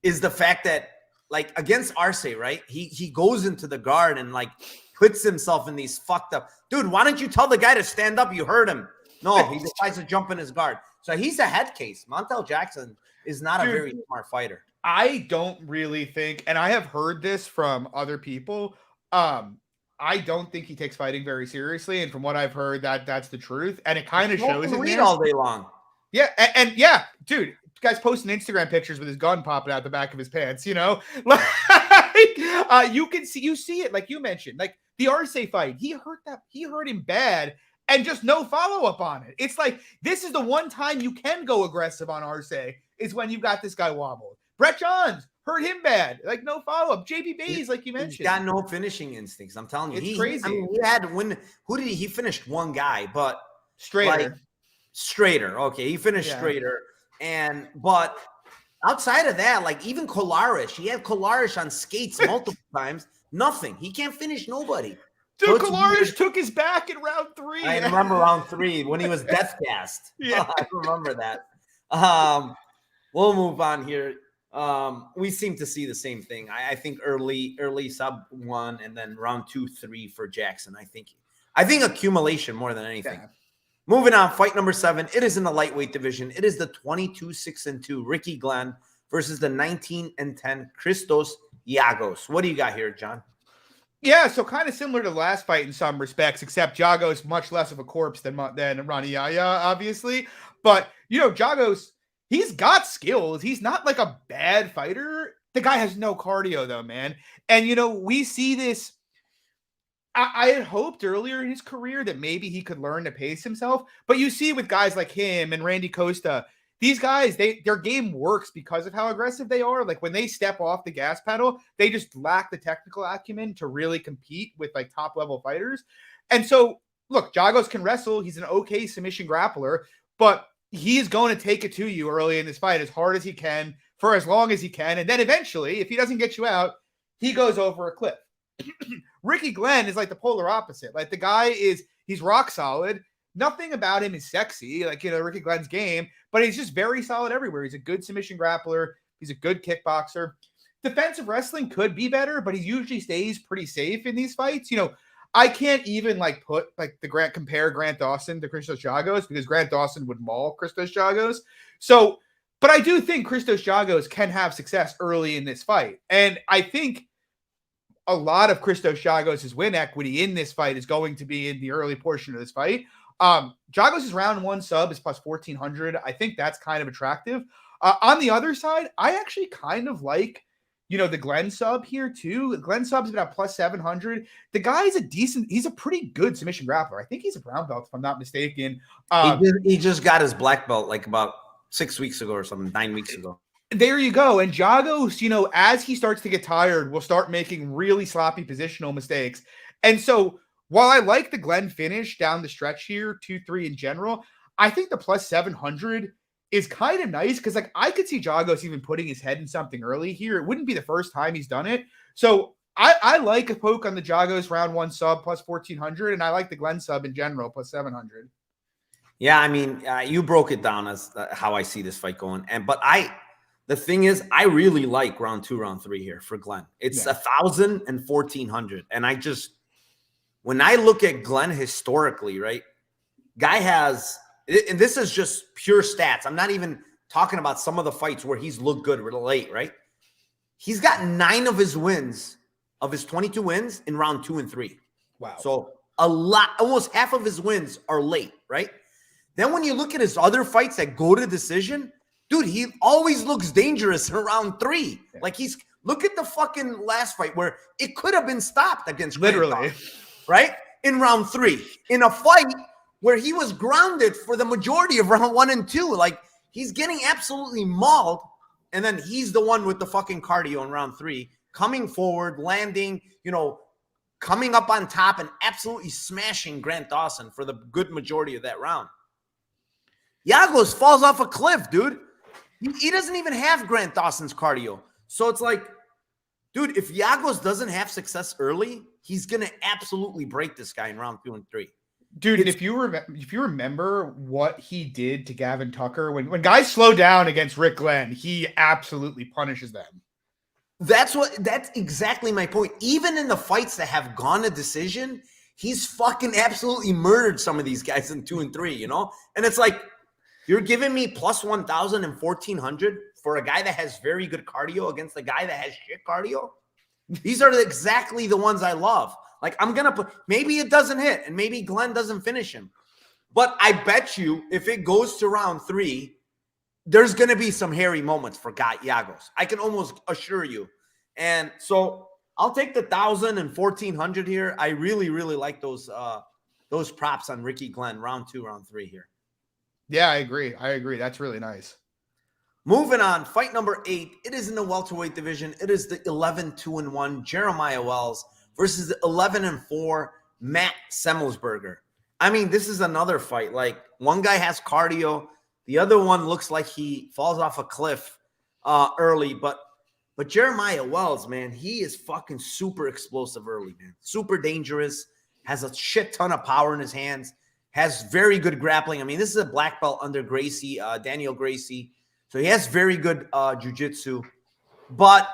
is the fact that, like, against Arce, right? He goes into the guard and like puts himself in these fucked up. Dude, why don't you tell the guy to stand up? You heard him. No, he decides to jump in his guard. So he's a head case. Montel Jackson is not a very smart fighter. I don't really think, and I have heard this from other people, I don't think he takes fighting very seriously, and from what I've heard, that's the truth, and it kind of shows in there all day long. Yeah, and yeah, dude, guy's posting Instagram pictures with his gun popping out the back of his pants. Like, you see it, like you mentioned, like the Arce fight. He hurt him bad, and just no follow up on it. It's like this is the one time you can go aggressive on Arce is when you got this guy wobbled. Brett Johns hurt him bad. Like, no follow-up. JP Bays, like you mentioned. He's got no finishing instincts. I'm telling you. It's crazy. I mean, he had he finished one guy, but Strader. Okay, he finished Strader. But outside of that, like even Kolarish, he had Kolarish on skates multiple times. Nothing. He can't finish nobody. Dude, so Kolarish took his back in round 3. I remember round 3 when he was death gassed. Yeah. I remember that. We'll move on here. We seem to see the same thing. I think early sub 1 and then round 2, 3 for Jackson. I think accumulation more than anything. Yeah. Moving on, fight number 7. It is in the lightweight division. It is the 22-6-2 Ricky Glenn versus the 19-10 Christos Giagos. What do you got here, John? Yeah, so kind of similar to the last fight in some respects, except Giagos much less of a corpse than Ronnie Yaya, obviously. But Giagos, he's got skills. He's not like a bad fighter. The guy has no cardio, though, man. And, we see this. I had hoped earlier in his career that maybe he could learn to pace himself. But you see with guys like him and Randy Costa, these guys, their game works because of how aggressive they are. Like when they step off the gas pedal, they just lack the technical acumen to really compete with like top level fighters. And so, look, Giagos can wrestle. He's an okay submission grappler, but he's going to take it to you early in this fight as hard as he can for as long as he can. And then eventually, if he doesn't get you out, he goes over a cliff. Ricky Glenn is like the polar opposite. Like the guy he's rock solid, Nothing about him is sexy, like, Ricky Glenn's game, but he's just very solid everywhere. He's a good submission grappler. He's a good kickboxer. Defensive wrestling could be better, but he usually stays pretty safe in these fights. I can't even compare Grant Dawson to Christos Giagos because Grant Dawson would maul Christos Giagos. So, but I do think Christos Giagos can have success early in this fight. And I think a lot of Christos Giagos' win equity in this fight is going to be in the early portion of this fight. Giagos' round one sub is plus 1,400. I think that's kind of attractive. On the other side, I actually kind of like, the Glenn sub here too. Glenn sub's been at plus 700. The guy's he's a pretty good submission grappler. I think he's a brown belt, if I'm not mistaken. He just got his black belt like about 6 weeks ago or something, 9 weeks ago. There you go. And Giagos, as he starts to get tired, will start making really sloppy positional mistakes. And so while I like the Glenn finish down the stretch here, 2-3 in general, I think the plus 700 is kind of nice because I could see Giagos even putting his head in something early here. It wouldn't be the first time he's done it. So I like a poke on the Giagos round one sub plus 1,400, and I like the Glenn sub in general plus 700. Yeah, I mean, you broke it down as how I see this fight going. But the thing is, I really like round 2, round 3 here for Glenn. It's 1,000 and 1,400. And when I look at Glenn historically, right, guy has, and this is just pure stats. I'm not even talking about some of the fights where he's looked good late, right? He's got 9 of his wins, of his 22 wins in round 2 and 3. Wow. So almost half of his wins are late, right? Then when you look at his other fights that go to decision, dude, he always looks dangerous in round 3. Yeah. Look at the fucking last fight where it could have been stopped against literally, right? In round 3, in a fight where he was grounded for the majority of round 1 and 2. He's getting absolutely mauled. And then he's the one with the fucking cardio in round 3, coming forward, landing, coming up on top and absolutely smashing Grant Dawson for the good majority of that round. Giagos falls off a cliff, dude. He doesn't even have Grant Dawson's cardio. So it's like, dude, if Giagos doesn't have success early, he's going to absolutely break this guy in round 2 and 3. Dude, and if you remember what he did to Gavin Tucker, when guys slow down against Rick Glenn, he absolutely punishes them. That's exactly my point. Even in the fights that have gone to decision, he's fucking absolutely murdered some of these guys in 2 and 3, And it's like, you're giving me plus 1,000 and 1,400 for a guy that has very good cardio against a guy that has shit cardio? These are exactly the ones I love. I'm going to put, maybe it doesn't hit and maybe Glenn doesn't finish him. But I bet you if it goes to round 3, there's going to be some hairy moments for Giagos. I can almost assure you. And so I'll take the 1,000 and 1,400 here. I really, really like those props on Ricky Glenn, round 2, round 3 here. Yeah, I agree. That's really nice. Moving on, fight number 8. It is in the welterweight division. It is the 11-2-1 Jeremiah Wells versus the 11-4 Matt Semmelsberger. I mean, this is another fight. One guy has cardio. The other one looks like he falls off a cliff early. But Jeremiah Wells, man, he is fucking super explosive early, man. Super dangerous. Has a shit ton of power in his hands. Has very good grappling. I mean, this is a black belt under Gracie, Daniel Gracie. So he has very good jiu-jitsu. But,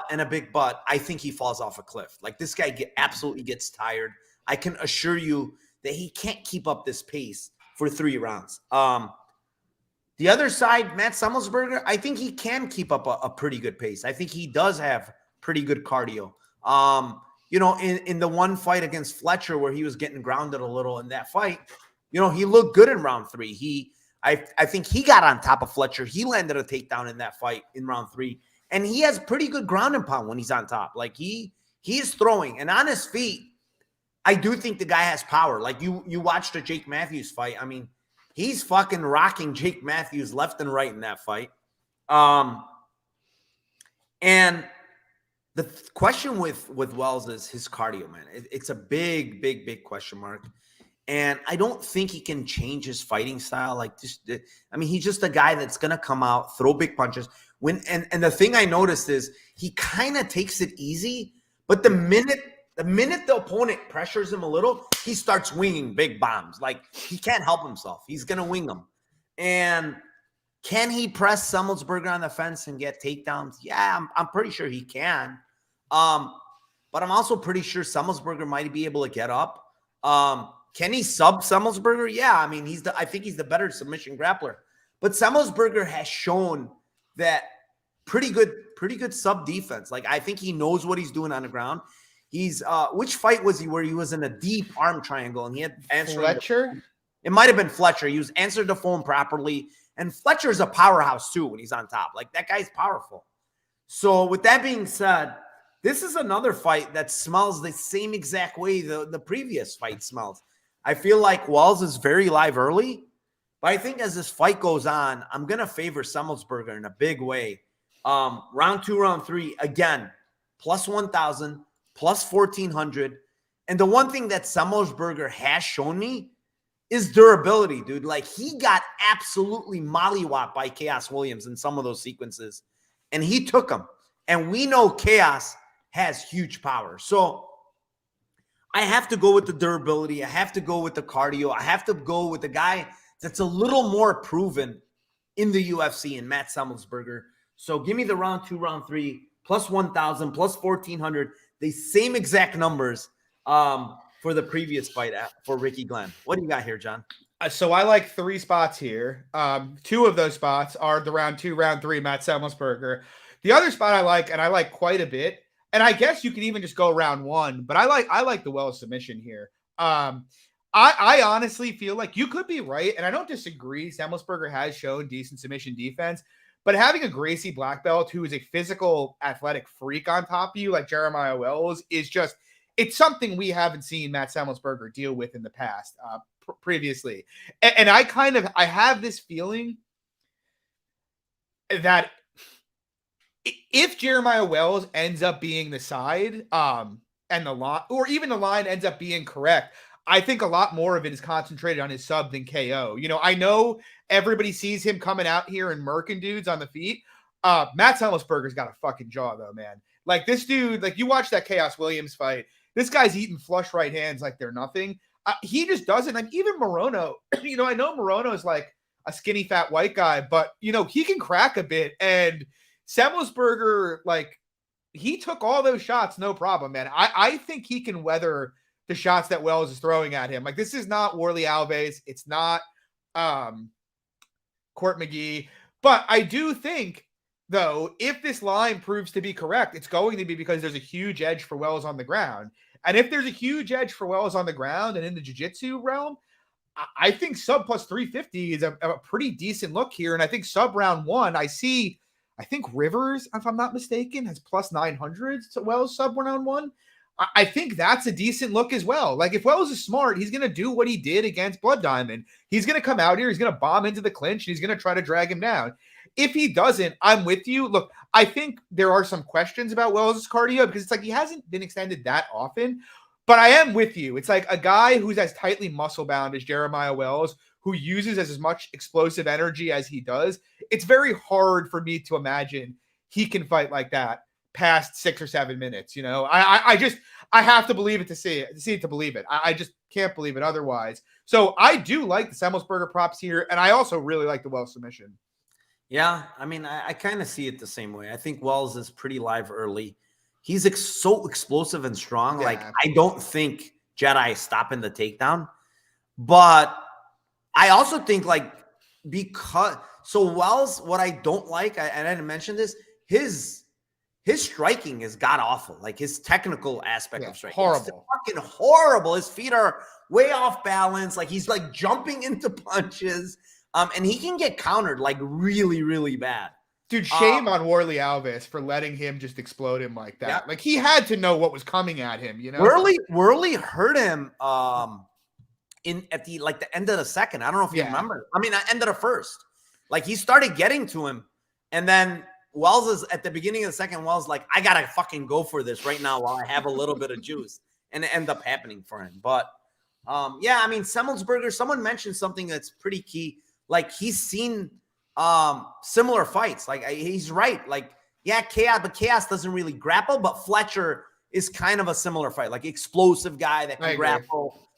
and a big but, I think he falls off a cliff. This guy absolutely gets tired. I can assure you that he can't keep up this pace for 3 rounds. The other side, Matt Semmelsberger, I think he can keep up a pretty good pace. I think he does have pretty good cardio. In the one fight against Fletcher where he was getting grounded a little in that fight, he looked good in round 3. I think he got on top of Fletcher. He landed a takedown in that fight in round 3. And he has pretty good ground and pound when he's on top. He is throwing. And on his feet, I do think the guy has power. You watched the Jake Matthews fight. I mean, he's fucking rocking Jake Matthews left and right in that fight. And the question with Wells is his cardio, man. It's a big, big, big question mark. And I don't think he can change his fighting style. He's just a guy that's going to come out, throw big punches. And the thing I noticed is he kind of takes it easy, but the minute The minute the opponent pressures him a little, he starts winging big bombs. Like, he can't help himself. He's going to wing them. And can he press Semmelsberger on the fence and get takedowns? Yeah, I'm pretty sure he can. But I'm also pretty sure Semmelsberger might be able to get up. Can he sub Semmelsberger? Yeah, I mean, I think he's the better submission grappler. But Semmelsberger has shown that pretty good sub defense. Like, I think he knows what he's doing on the ground. He's which fight was he where he was in a deep arm triangle and he had answered Fletcher? It might have been Fletcher. He was answered the phone properly. And Fletcher's a powerhouse too when he's on top. Like, that guy's powerful. So with that being said, this is another fight that smells the same exact way the previous fight smells. I feel like Wells is very live early, but I think as this fight goes on, I'm going to favor Semmelsberger in a big way. Round 2, round 3, again, plus 1,000, plus 1,400. And the one thing that Semmelsberger has shown me is durability, dude. Like, he got absolutely mollywopped by Chaos Williams in some of those sequences, and he took him. And we know Chaos has huge power. So I have to go with the durability. I have to go with the cardio. I have to go with the guy that's a little more proven in the UFC and Matt Semmelsberger. So give me the round 2, round 3, plus 1,000, plus 1,400, the same exact numbers for the previous fight for Ricky Glenn. What do you got here, John? So I like 3 spots here. 2 of those spots are the round 2, round 3, Matt Semmelsberger. The other spot I like, and I like quite a bit, and I guess you can even just go round 1, but I like the Wells submission here. I honestly feel like you could be right, and I don't disagree. Semmelsberger has shown decent submission defense, but having a Gracie black belt who is a physical, athletic freak on top of you like Jeremiah Wells is just, it's something we haven't seen Matt Semmelsberger deal with in the past previously. And I have this feeling that if Jeremiah Wells ends up being the side and the line, or even the line ends up being correct, I think a lot more of it is concentrated on his sub than KO. You know, I know everybody sees him coming out here and murking dudes on the feet. Matt Semmelsberger's got a fucking jaw, though, man. Like, this dude, like, you watch that Chaos Williams fight, this guy's eating flush right hands like they're nothing. He just doesn't. Like, even Morono, you know, I know Morono is like a skinny, fat white guy, but, you know, he can crack a bit. And Semmelsberger, like, he took all those shots, no problem, man. I think he can weather the shots that Wells is throwing at him. Like, this is not Warley Alves. It's not Court McGee. But I do think, though, if this line proves to be correct, it's going to be because there's a huge edge for Wells on the ground. And if there's a huge edge for Wells on the ground and in the jiu-jitsu realm, I think sub plus 350 is a pretty decent look here. And I think sub round 1, I think Rivers, if I'm not mistaken, has plus 900 to Wells sub round 1. I think that's a decent look as well. Like, if Wells is smart, he's going to do what he did against Blood Diamond. He's going to come out here, he's going to bomb into the clinch, and he's going to try to drag him down. If he doesn't, I'm with you. Look, I think there are some questions about Wells' cardio because it's like he hasn't been extended that often. But I am with you. It's like a guy who's as tightly muscle-bound as Jeremiah Wells, who uses as much explosive energy as he does. It's very hard for me to imagine he can fight like that past 6 or 7 minutes. You know, I have to believe it to see it to believe it. I just can't believe it otherwise. So I do like the Semmelsberger props here, and I also really like the Wells submission. Yeah, I mean, I kind of see it the same way. I think Wells is pretty live early. He's so explosive and strong. Yeah. Like, I don't think Jedi is stopping the takedown. But I also think, like, Wells, what I don't like, and I didn't mention this, his striking is god-awful. Like, his technical aspect of striking. Horrible. It's fucking horrible. His feet are way off balance. Like, he's, like, jumping into punches. And he can get countered, like, really, really bad. Dude, shame on Warley Alves for letting him just explode him like that. Yeah. Like, he had to know what was coming at him, you know? Warley hurt him at the end of the second. I don't know if you remember. I mean, end of the first. Like, he started getting to him, and then Wells is at the beginning of the second. Wells like, I gotta fucking go for this right now while I have a little bit of juice, and it ended up happening for him. But yeah, I mean, Semmelsberger. Someone mentioned something that's pretty key. Like, he's seen similar fights. Like, he's right. Like, yeah, Chaos, but Chaos doesn't really grapple. But Fletcher is kind of a similar fight, like explosive guy that I can agree. grapple.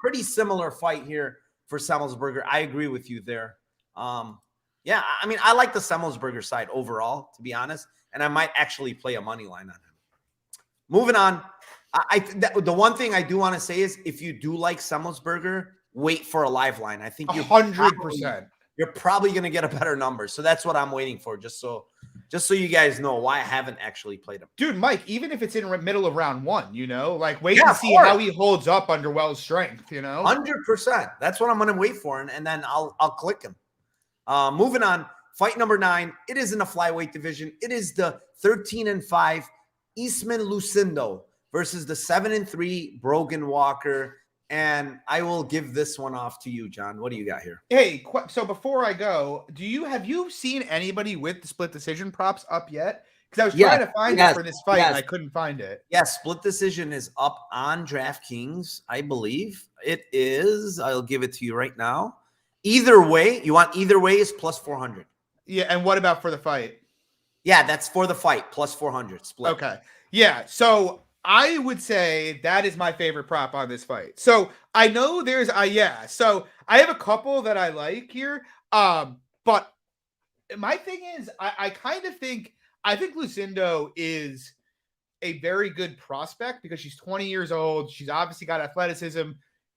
Pretty similar fight here for Semmelsberger. I agree with you there. Yeah, I mean, I like the Semmelsberger side overall, to be honest, and I might actually play a money line on him. Moving on, the one thing I do want to say is if you do like Semmelsberger, wait for a live line. I think you're 100%. You're probably going to get a better number. So that's what I'm waiting for, just so you guys know why I haven't actually played him. Dude, Mike, even if it's in the middle of round 1, like wait Yeah, and see how he holds up under Wells' strength, 100%. That's what I'm going to wait for, and then I'll click him. Moving on, fight number 9. It is in the flyweight division. It is the 13-5 Eastman Lucindo versus the 7-3 Brogan Walker. And I will give this one off to you, John. What do you got here? Hey, so before I go, have you seen anybody with the split decision props up yet? Because I was trying to find it for this fight and I couldn't find it. Yes, split decision is up on DraftKings, I believe. It is. I'll give it to you right now. Either way, you want either way is plus 400. Yeah, and what about for the fight? Yeah, that's for the fight, plus 400 split. Okay. Yeah, so I would say that is my favorite prop on this fight. So I know there's so I have a couple that I like here. But my thing is I think Lucindo is a very good prospect because she's 20 years old. She's obviously got athleticism,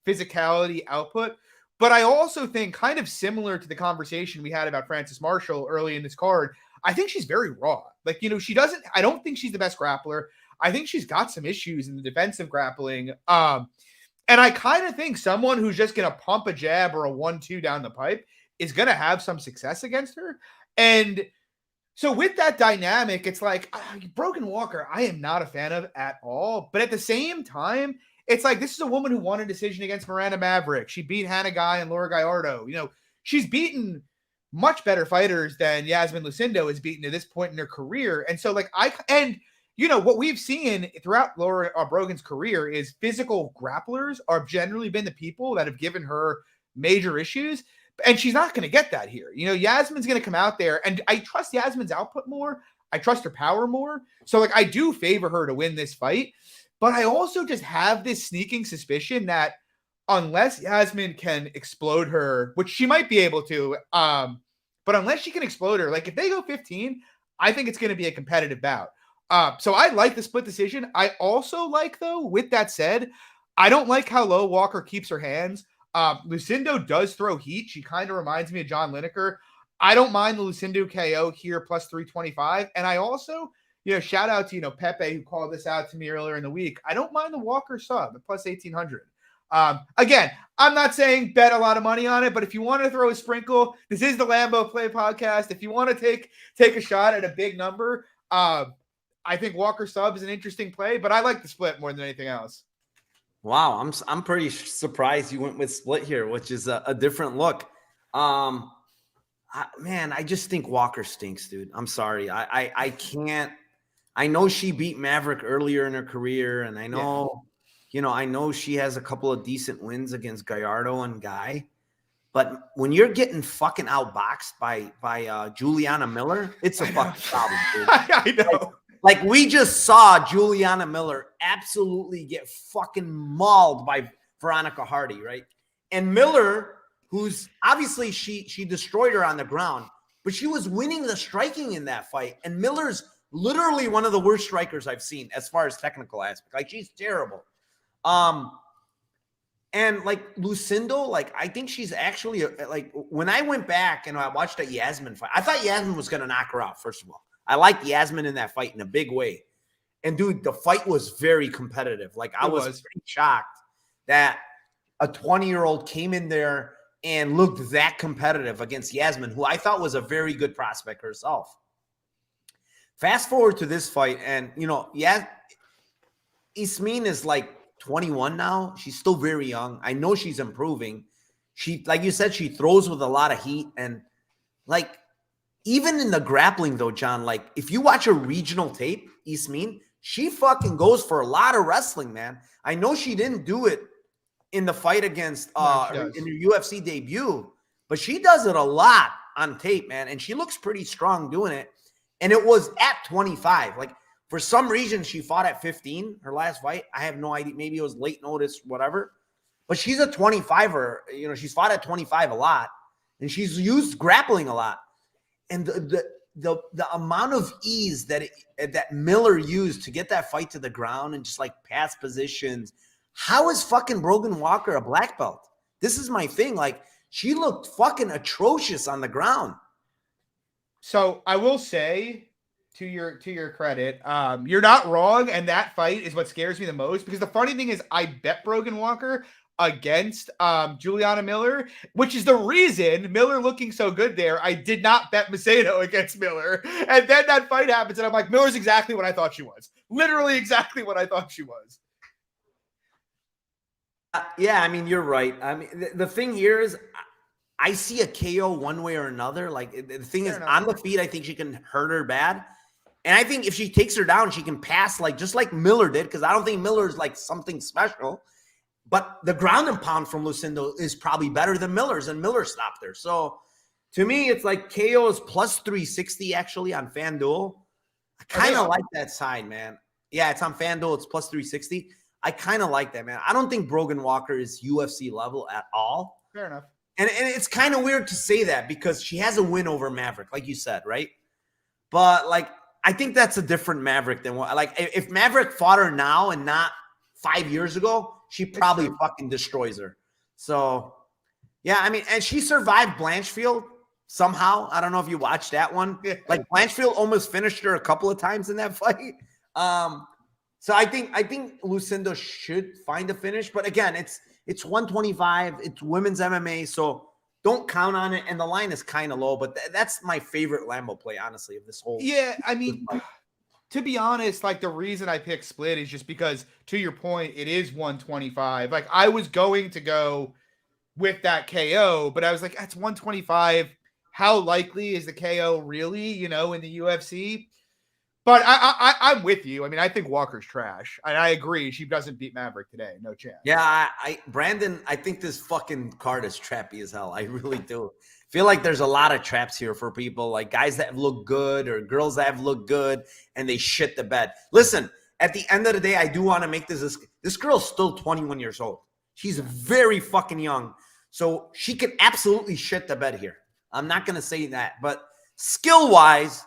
physicality, output. But I also think, kind of similar to the conversation we had about Francis Marshall early in this card, I think she's very raw. Like, I don't think she's the best grappler. I think she's got some issues in the defensive grappling. And I kind of think someone who's just going to pump a jab or a 1-2 down the pipe is going to have some success against her. And so with that dynamic, it's like Brogan Walker, I am not a fan of at all. But at the same time, it's like this is a woman who won a decision against Miranda Maverick. She beat Hannah Guy and Laura Gallardo. She's beaten much better fighters than Yasmin Lucindo has beaten at this point in her career. And so what we've seen throughout Laura Brogan's career is physical grapplers are generally been the people that have given her major issues. And she's not going to get that here. Yasmin's going to come out there, and I trust Yasmin's output more. I trust her power more. So I do favor her to win this fight. But I also just have this sneaking suspicion that unless Yasmin can explode her, which she might be able to, but unless she can explode her, like if they go 15, I think it's going to be a competitive bout. So I like the split decision. I also like, though, with that said, I don't like how low Walker keeps her hands. Lucindo does throw heat. She kind of reminds me of John Lineker. I don't mind the Lucindo KO here, plus 325. And I also, shout out to, Pepe, who called this out to me earlier in the week. I don't mind the Walker sub at plus 1,800. Again, I'm not saying bet a lot of money on it, but if you want to throw a sprinkle, this is the Lambo Play podcast. If you want to take a shot at a big number, I think Walker sub is an interesting play, but I like the split more than anything else. Wow, I'm pretty surprised you went with split here, which is a different look. Man, I just think Walker stinks, dude. I'm sorry. I can't. I know she beat Maverick earlier in her career, and I know, I know she has a couple of decent wins against Gallardo and Guy. But when you're getting fucking outboxed by Juliana Miller, it's a fucking problem, dude. I know. Like we just saw Juliana Miller absolutely get fucking mauled by Veronica Hardy, right? And Miller, who's obviously she destroyed her on the ground, but she was winning the striking in that fight. And Miller's literally one of the worst strikers I've seen as far as technical aspect. Like she's terrible. And like Lucindo, like I think she's actually like when I went back and I watched a Yasmin fight, I thought Yasmin was going to knock her out. First of all, I liked Yasmin in that fight in a big way. And dude, the fight was very competitive. Like I was pretty shocked that a 20-year-old came in there and looked that competitive against Yasmin, who I thought was a very good prospect herself. Fast forward to this fight, and Ismin is like 21 now. She's still very young. I know she's improving. She, like you said, she throws with a lot of heat. And like, even in the grappling though, John, like if you watch a regional tape, Ismin, she fucking goes for a lot of wrestling, man. I know she didn't do it in the fight against, in her UFC debut, but she does it a lot on tape, man. And she looks pretty strong doing it. And it was at 25. Like For some reason, she fought at 15, her last fight. I have no idea. Maybe it was late notice, whatever. But she's a 25er. You know, she's fought at 25 a lot, and she's used grappling a lot. And the amount of ease that that Miller used to get that fight to the ground and just like pass positions. How is fucking Brogan Walker a black belt? This is my thing. Like, she looked fucking atrocious on the ground. So I will say, to your credit, you're not wrong, and that fight is what scares me the most, because the funny thing is I bet Brogan Walker against Juliana Miller, which is the reason Miller looking so good there. I did not bet Macedo against Miller, and then that fight happens, and I'm like, Miller's exactly what I thought she was. Literally exactly what I thought she was. Yeah, I mean, you're right. I mean, the thing here is, I see a KO one way or another. Like, the thing is, on the feet, I think she can hurt her bad. And I think if she takes her down, she can pass, like, just like Miller did, because I don't think Miller's like something special. But the ground and pound from Lucinda is probably better than Miller's, and Miller stopped her. So to me, it's like KO is plus 360 actually on FanDuel. I kind of like that side, man. Yeah, it's on FanDuel. It's plus 360. I kind of like that, man. I don't think Brogan Walker is UFC level at all. Fair enough. And it's kind of weird to say that, because she has a win over Maverick, like you said, right? But, like, I think that's a different Maverick than what, like, if Maverick fought her now and not 5 years ago, she probably fucking destroys her. So, yeah, I mean, and she survived Blanchfield somehow. I don't know if you watched that one. Like, Blanchfield almost finished her a couple of times in that fight. So I think Lucinda should find a finish, but again, it's 125. It's women's MMA, so don't count on it. And the line is kind of low, but that's my favorite Lambo play, honestly, of this whole. Yeah, I mean, to be honest, like, the reason I picked split is just because, to your point, it is 125. Like, I was going to go with that KO, but I was like, that's 125. How likely is the KO really, in the UFC? But I'm with you. I mean, I think Walker's trash. I agree. She doesn't beat Maverick today. No chance. Yeah, Brandon, I think this fucking card is trappy as hell. I really do. Feel like there's a lot of traps here for people, like guys that look good or girls that have looked good, and they shit the bed. Listen, at the end of the day, I do want to make this girl's still 21 years old. She's very fucking young. So she can absolutely shit the bed here. I'm not going to say that. But skill-wise,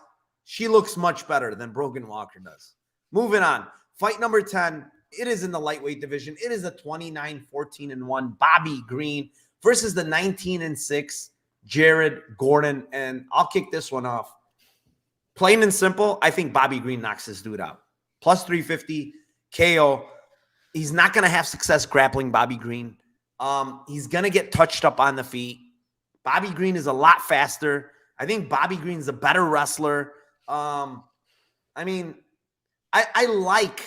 she looks much better than Brogan Walker does. Moving on. Fight number 10. It is in the lightweight division. It is a 29-14-1 Bobby Green versus the 19-6 Jared Gordon. And I'll kick this one off. Plain and simple, I think Bobby Green knocks this dude out. Plus 350 KO. He's not going to have success grappling Bobby Green. He's going to get touched up on the feet. Bobby Green is a lot faster. I think Bobby Green's a better wrestler. I mean, I like,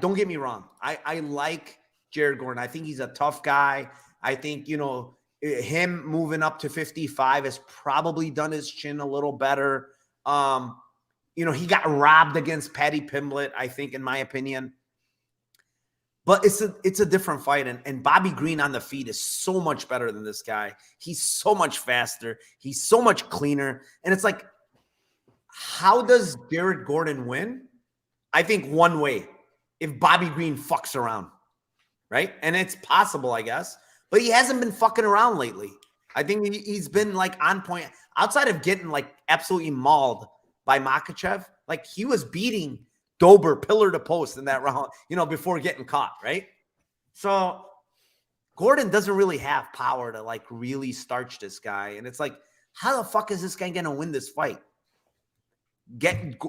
don't get me wrong. I like Jared Gordon. I think he's a tough guy. I think, him moving up to 55 has probably done his chin a little better. He got robbed against Paddy Pimblett, I think, in my opinion. But it's a different fight. And Bobby Green on the feet is so much better than this guy. He's so much faster. He's so much cleaner. And it's like, how does Jared Gordon win? I think one way, if Bobby Green fucks around, right? And it's possible, I guess. But he hasn't been fucking around lately. I think he's been like on point. Outside of getting like absolutely mauled by Makhachev, like he was beating Dober pillar to post in that round, before getting caught, right? So Gordon doesn't really have power to like really starch this guy. And it's like, how the fuck is this guy going to win this fight? Get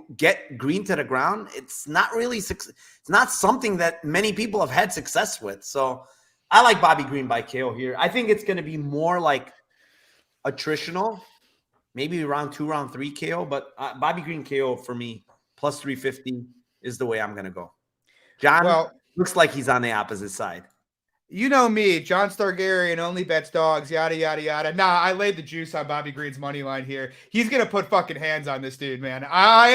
Green to the ground. It's not really, it's not something that many people have had success with. So I like Bobby Green by KO here. I think it's going to be more like attritional, maybe round 2, round 3 KO, but Bobby Green KO for me, plus 350 is the way I'm going to go. John, looks like he's on the opposite side. You know me, John Stargarian only bets dogs, yada, yada, yada. Nah, I laid the juice on Bobby Green's money line here. He's going to put fucking hands on this dude, man. I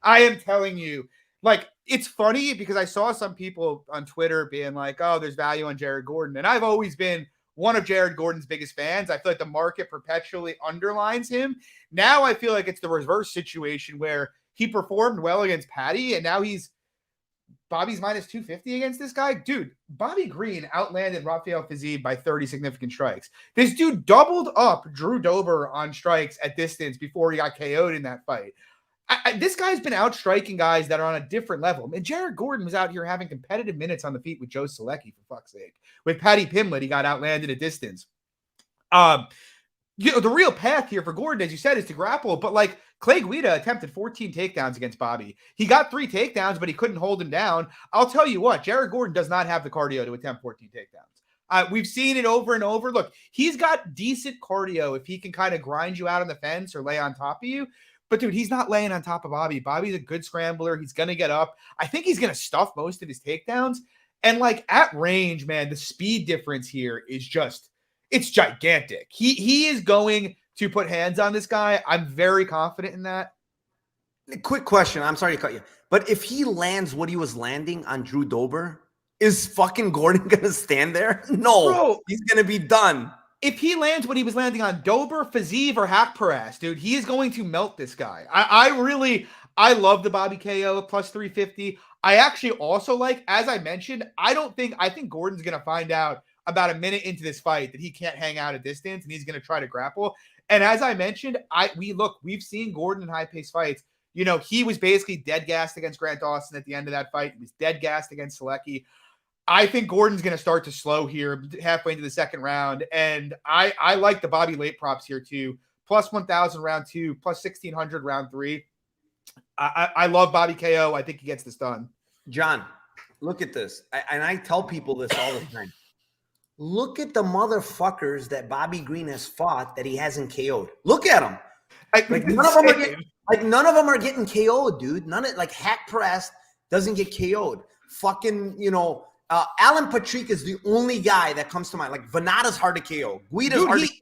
am telling you. Like, it's funny because I saw some people on Twitter being like, oh, there's value on Jared Gordon. And I've always been one of Jared Gordon's biggest fans. I feel like the market perpetually underlines him. Now I feel like it's the reverse situation where he performed well against Patty, and now Bobby's minus 250 against this guy. Dude, Bobby Green outlanded Rafael Fiziev by 30 significant strikes. This dude doubled up Drew Dober on strikes at distance before he got KO'd in that fight. This guy's been outstriking guys that are on a different level. And Jared Gordon was out here having competitive minutes on the feet with Joe Selecki, for fuck's sake. With Patty Pimblett, he got outlanded at distance. The real path here for Gordon, as you said, is to grapple. But like Clay Guida attempted 14 takedowns against Bobby. He got 3 takedowns, but he couldn't hold him down. I'll tell you what, Jared Gordon does not have the cardio to attempt 14 takedowns. We've seen it over and over. Look, he's got decent cardio if he can kind of grind you out on the fence or lay on top of you. But, dude, he's not laying on top of Bobby. Bobby's a good scrambler. He's going to get up. I think he's going to stuff most of his takedowns. And, like, at range, man, the speed difference here is just – it's gigantic. He is going to put hands on this guy. I'm very confident in that. Quick question. I'm sorry to cut you. But if he lands what he was landing on Drew Dober, is fucking Gordon going to stand there? No. Bro, he's going to be done. If he lands what he was landing on Dober, Fiziev, or Haqparast, dude, he is going to melt this guy. I love the Bobby KO plus 350. I actually also like, as I mentioned, I think Gordon's going to find out about a minute into this fight that he can't hang out at distance and he's going to try to grapple. And as I mentioned, we've seen Gordon in high-paced fights. You know, he was basically dead gassed against Grant Dawson at the end of that fight. He was dead gassed against Selecki. I think Gordon's going to start to slow here halfway into the second round. And I like the Bobby late props here too. Plus 1,000 round 2, plus 1,600 round 3. I love Bobby KO. I think he gets this done. John, look at this. I tell people this all the time. Look at the motherfuckers that Bobby Green has fought that he hasn't KO'd. Look at them. None of them are getting KO'd, dude. Haqparast doesn't get KO'd. Fucking, Alan Patrick is the only guy that comes to mind. Like, Venata's hard to KO. Guida's hard to KO.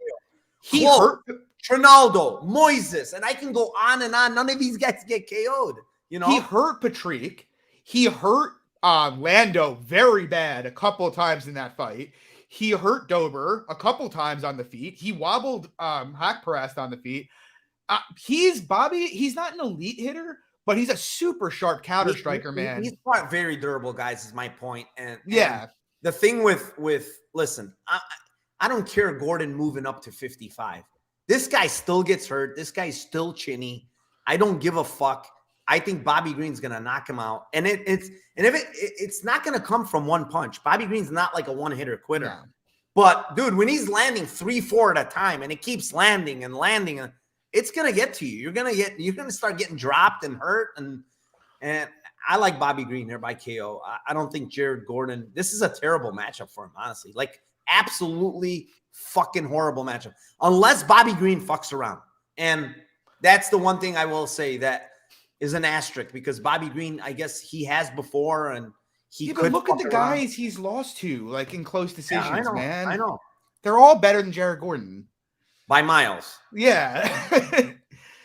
He hurt Trinaldo, Moises, and I can go on and on. None of these guys get KO'd. He hurt Patrick. He hurt Lando very bad a couple of times in that fight. He hurt Dober a couple times on the feet. He wobbled Haqparast on the feet. He's not an elite hitter, but he's a super sharp counter striker, man. He's not very durable, guys, is my point. And yeah, the thing with listen, I don't care Gordon moving up to 55. This guy still gets hurt. This guy's still chinny. I don't give a fuck. I think Bobby Green's gonna knock him out, and it's not gonna come from one punch. Bobby Green's not like a one-hitter quitter. No. But dude, when he's landing 3-4 at a time, and it keeps landing and landing, it's gonna get to you. You're gonna start getting dropped and hurt, and I like Bobby Green here by KO. I don't think Jared Gordon. This is a terrible matchup for him, honestly. Like, absolutely fucking horrible matchup. Unless Bobby Green fucks around, and that's the one thing I will say that is an asterisk, because Bobby Green, I guess he has before, and he could. But look at the around. guys he's lost to, like, in close decisions, I know, man. I know. They're all better than Jared Gordon. By miles. Yeah.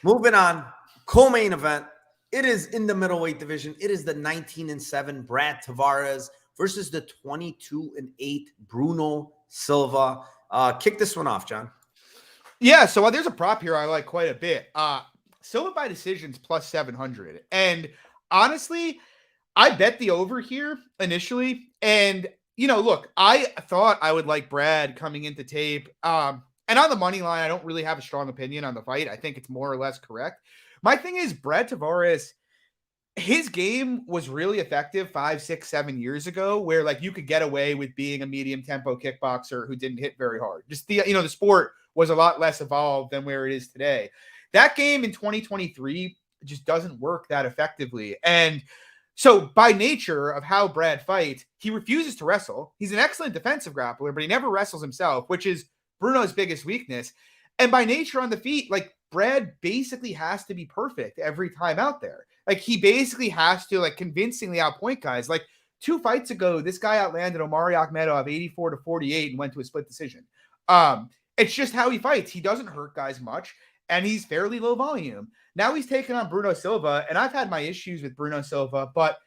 Moving on. Co-main event. It is in the middleweight division. It is the 19-7 Brad Tavares versus the 22-8 Bruno Silva. Kick this one off, John. Yeah, so there's a prop here I like quite a bit. Silva by decisions plus 700. And honestly, I bet the over here initially. And, look, I thought I would like Brad coming into tape. And on the money line, I don't really have a strong opinion on the fight. I think it's more or less correct. My thing is, Brad Tavares, his game was really effective 5, 6, 7 years ago, where like you could get away with being a medium tempo kickboxer who didn't hit very hard. Just the sport was a lot less evolved than where it is today. That game in 2023 just doesn't work that effectively. And so by nature of how Brad fights, he refuses to wrestle. He's an excellent defensive grappler, but he never wrestles himself, which is Bruno's biggest weakness. And by nature on the feet, like, Brad basically has to be perfect every time out there. Like, he basically has to like convincingly outpoint guys. Like 2 fights ago, this guy outlanded Omari Akhmedov 84-48 and went to a split decision. It's just how he fights. He doesn't hurt guys much, and he's fairly low volume. Now he's taking on Bruno Silva, and I've had my issues with Bruno Silva, but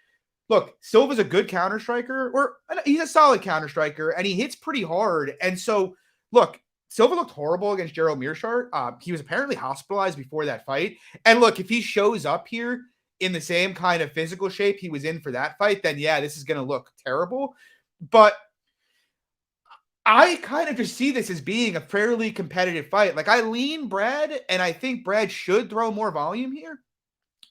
look, Silva's a good counter striker, or he's a solid counter striker, and he hits pretty hard. And so, look, Silva looked horrible against Gerald Meerschaert. He was apparently hospitalized before that fight. And look, if he shows up here in the same kind of physical shape he was in for that fight, then yeah, this is going to look terrible. But I kind of just see this as being a fairly competitive fight. Like, I lean Brad, and I think Brad should throw more volume here.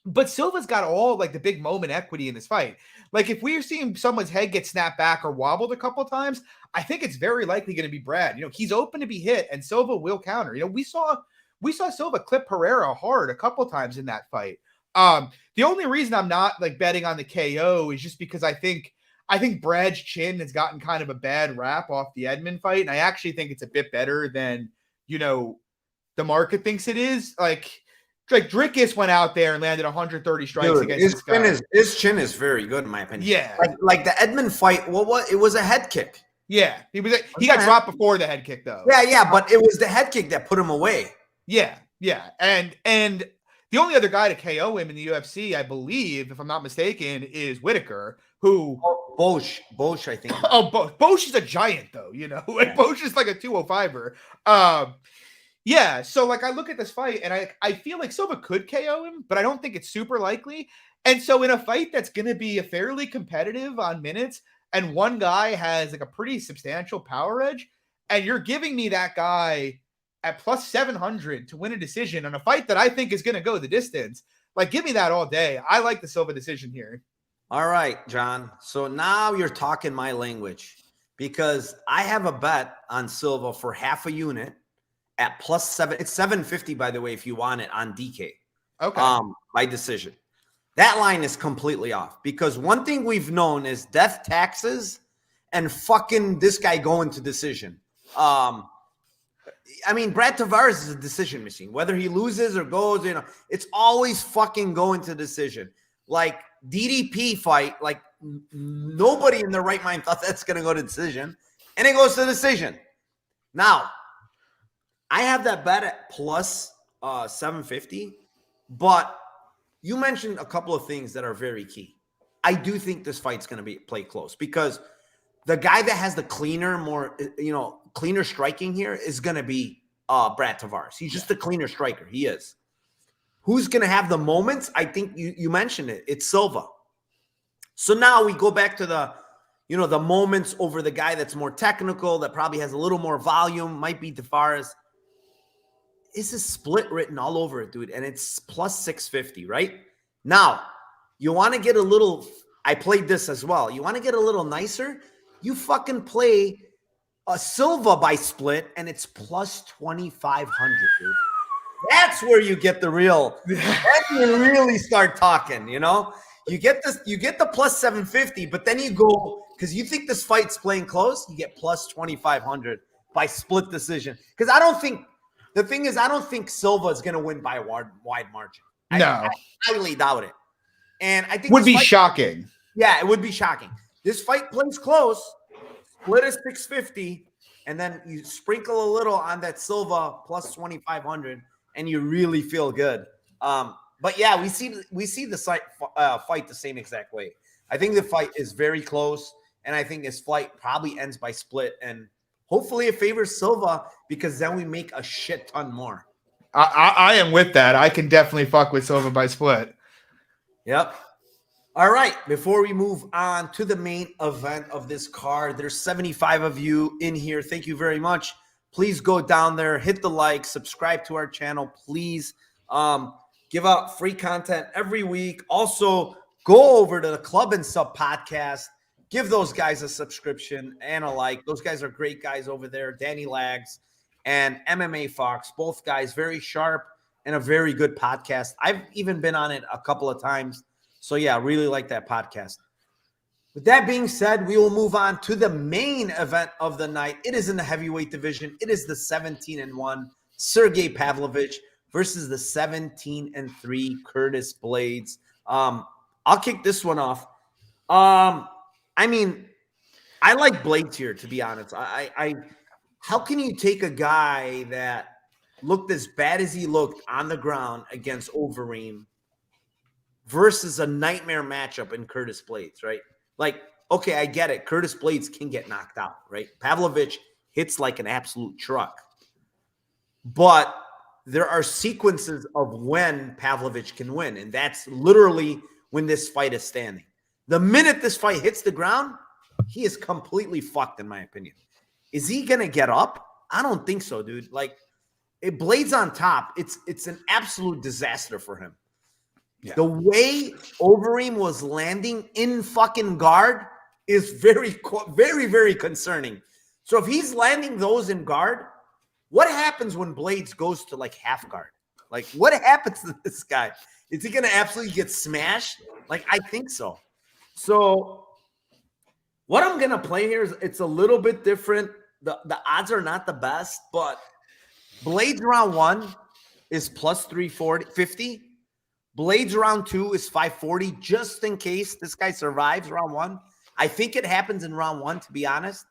But Silva's got all like the big moment equity in this fight. Like, if we're seeing someone's head get snapped back or wobbled a couple of times, I think it's very likely going to be Brad. You know, he's open to be hit, and Silva will counter. You know, we saw Silva clip Pereira hard a couple of times in that fight. The only reason I'm not like betting on the KO is just because I think Brad's chin has gotten kind of a bad rap off the Edmond fight, and I actually think it's a bit better than, you know, the market thinks it is. Like Drickus went out there and landed 130 strikes against this guy. His chin is very good, in my opinion. Yeah. Like the Edmond fight, it was a head kick. Yeah. He got dropped before the head kick, though. Yeah, but it was the head kick that put him away. Yeah. And the only other guy to KO him in the UFC, I believe, if I'm not mistaken, is Whitaker, who Bosch, I think. Bosch is a giant, though, you know. Like, Bosch is like a 205er. Yeah, so like I look at this fight and I feel like Silva could KO him, but I don't think it's super likely. And so in a fight that's going to be a fairly competitive on minutes, and one guy has like a pretty substantial power edge, and you're giving me that guy at plus 700 to win a decision on a fight that I think is going to go the distance, like, give me that all day. I like the Silva decision here. All right, John. So now you're talking my language, because I have a bet on Silva for half a unit at plus 7. It's 750, by the way, if you want it on DK. Okay. By decision. That line is completely off, because one thing we've known is death, taxes, and fucking this guy going to decision. I mean, Brad Tavares is a decision machine. Whether he loses or goes, you know, it's always fucking going to decision. Like DDP fight, like nobody in their right mind thought that's going to go to decision, and it goes to decision. Now, I have that bet at plus 750, but you mentioned a couple of things that are very key. I do think this fight's going to be play close, because the guy that has the cleaner striking here is going to be Brad Tavares. He's just a cleaner striker. He is. Who's going to have the moments? I think you mentioned it. It's Silva. So now we go back to the moments over the guy that's more technical, that probably has a little more volume, might be Tavares. It's a split written all over it, dude, and it's plus 650, right? Now, you want to get a little – I played this as well. You want to get a little nicer? You fucking play a Silva by split, and it's plus 2,500, dude. That's where you get the real – then you really start talking, you know? You get the plus 750, but then you go – because you think this fight's playing close, you get plus 2,500 by split decision. Because I don't think – the thing is, I don't think Silva is going to win by a wide margin. No. I highly doubt it. And I think would be shocking. Yeah, it would be shocking. This fight plays close, split is 650, and then you sprinkle a little on that Silva plus 2,500, and you really feel good. But yeah, we see the fight the same exact way. I think the fight is very close, and I think this fight probably ends by split, and hopefully it favors Silva, because then we make a shit ton more. I am with that. I can definitely fuck with Silva by split. Yep. All right. Before we move on to the main event of this card, there's 75 of you in here. Thank you very much. Please go down there, hit the like, subscribe to our channel. Please give out free content every week. Also, go over to the Club and Sub podcast. Give those guys a subscription and a like. Those guys are great guys over there. Danny Lags and MMA Fox, both guys very sharp and a very good podcast. I've even been on it a couple of times. So yeah, really like that podcast. With that being said, we will move on to the main event of the night. It is in the heavyweight division. It is the 17-1 Sergey Pavlovich versus the 17-3 Curtis Blades. I'll kick this one off. I mean, I like Blades here, to be honest. How can you take a guy that looked as bad as he looked on the ground against Overeem versus a nightmare matchup in Curtis Blades, right? Like, okay, I get it. Curtis Blades can get knocked out, right? Pavlovich hits like an absolute truck. but there are sequences of when Pavlovich can win, and that's literally when this fight is standing. The minute this fight hits the ground, he is completely fucked, in my opinion. Is he going to get up? I don't think so, dude. Like, Blade's on top. It's an absolute disaster for him. Yeah. The way Overeem was landing in fucking guard is very, very, very concerning. So if he's landing those in guard, what happens when Blades goes to like half guard? Like, what happens to this guy? Is he going to absolutely get smashed? Like, I think so. So what I'm going to play here is it's a little bit different. The odds are not the best, but Blades round 1 is plus 350. Blades round 2 is 540, just in case this guy survives round 1. I think it happens in round 1, to be honest.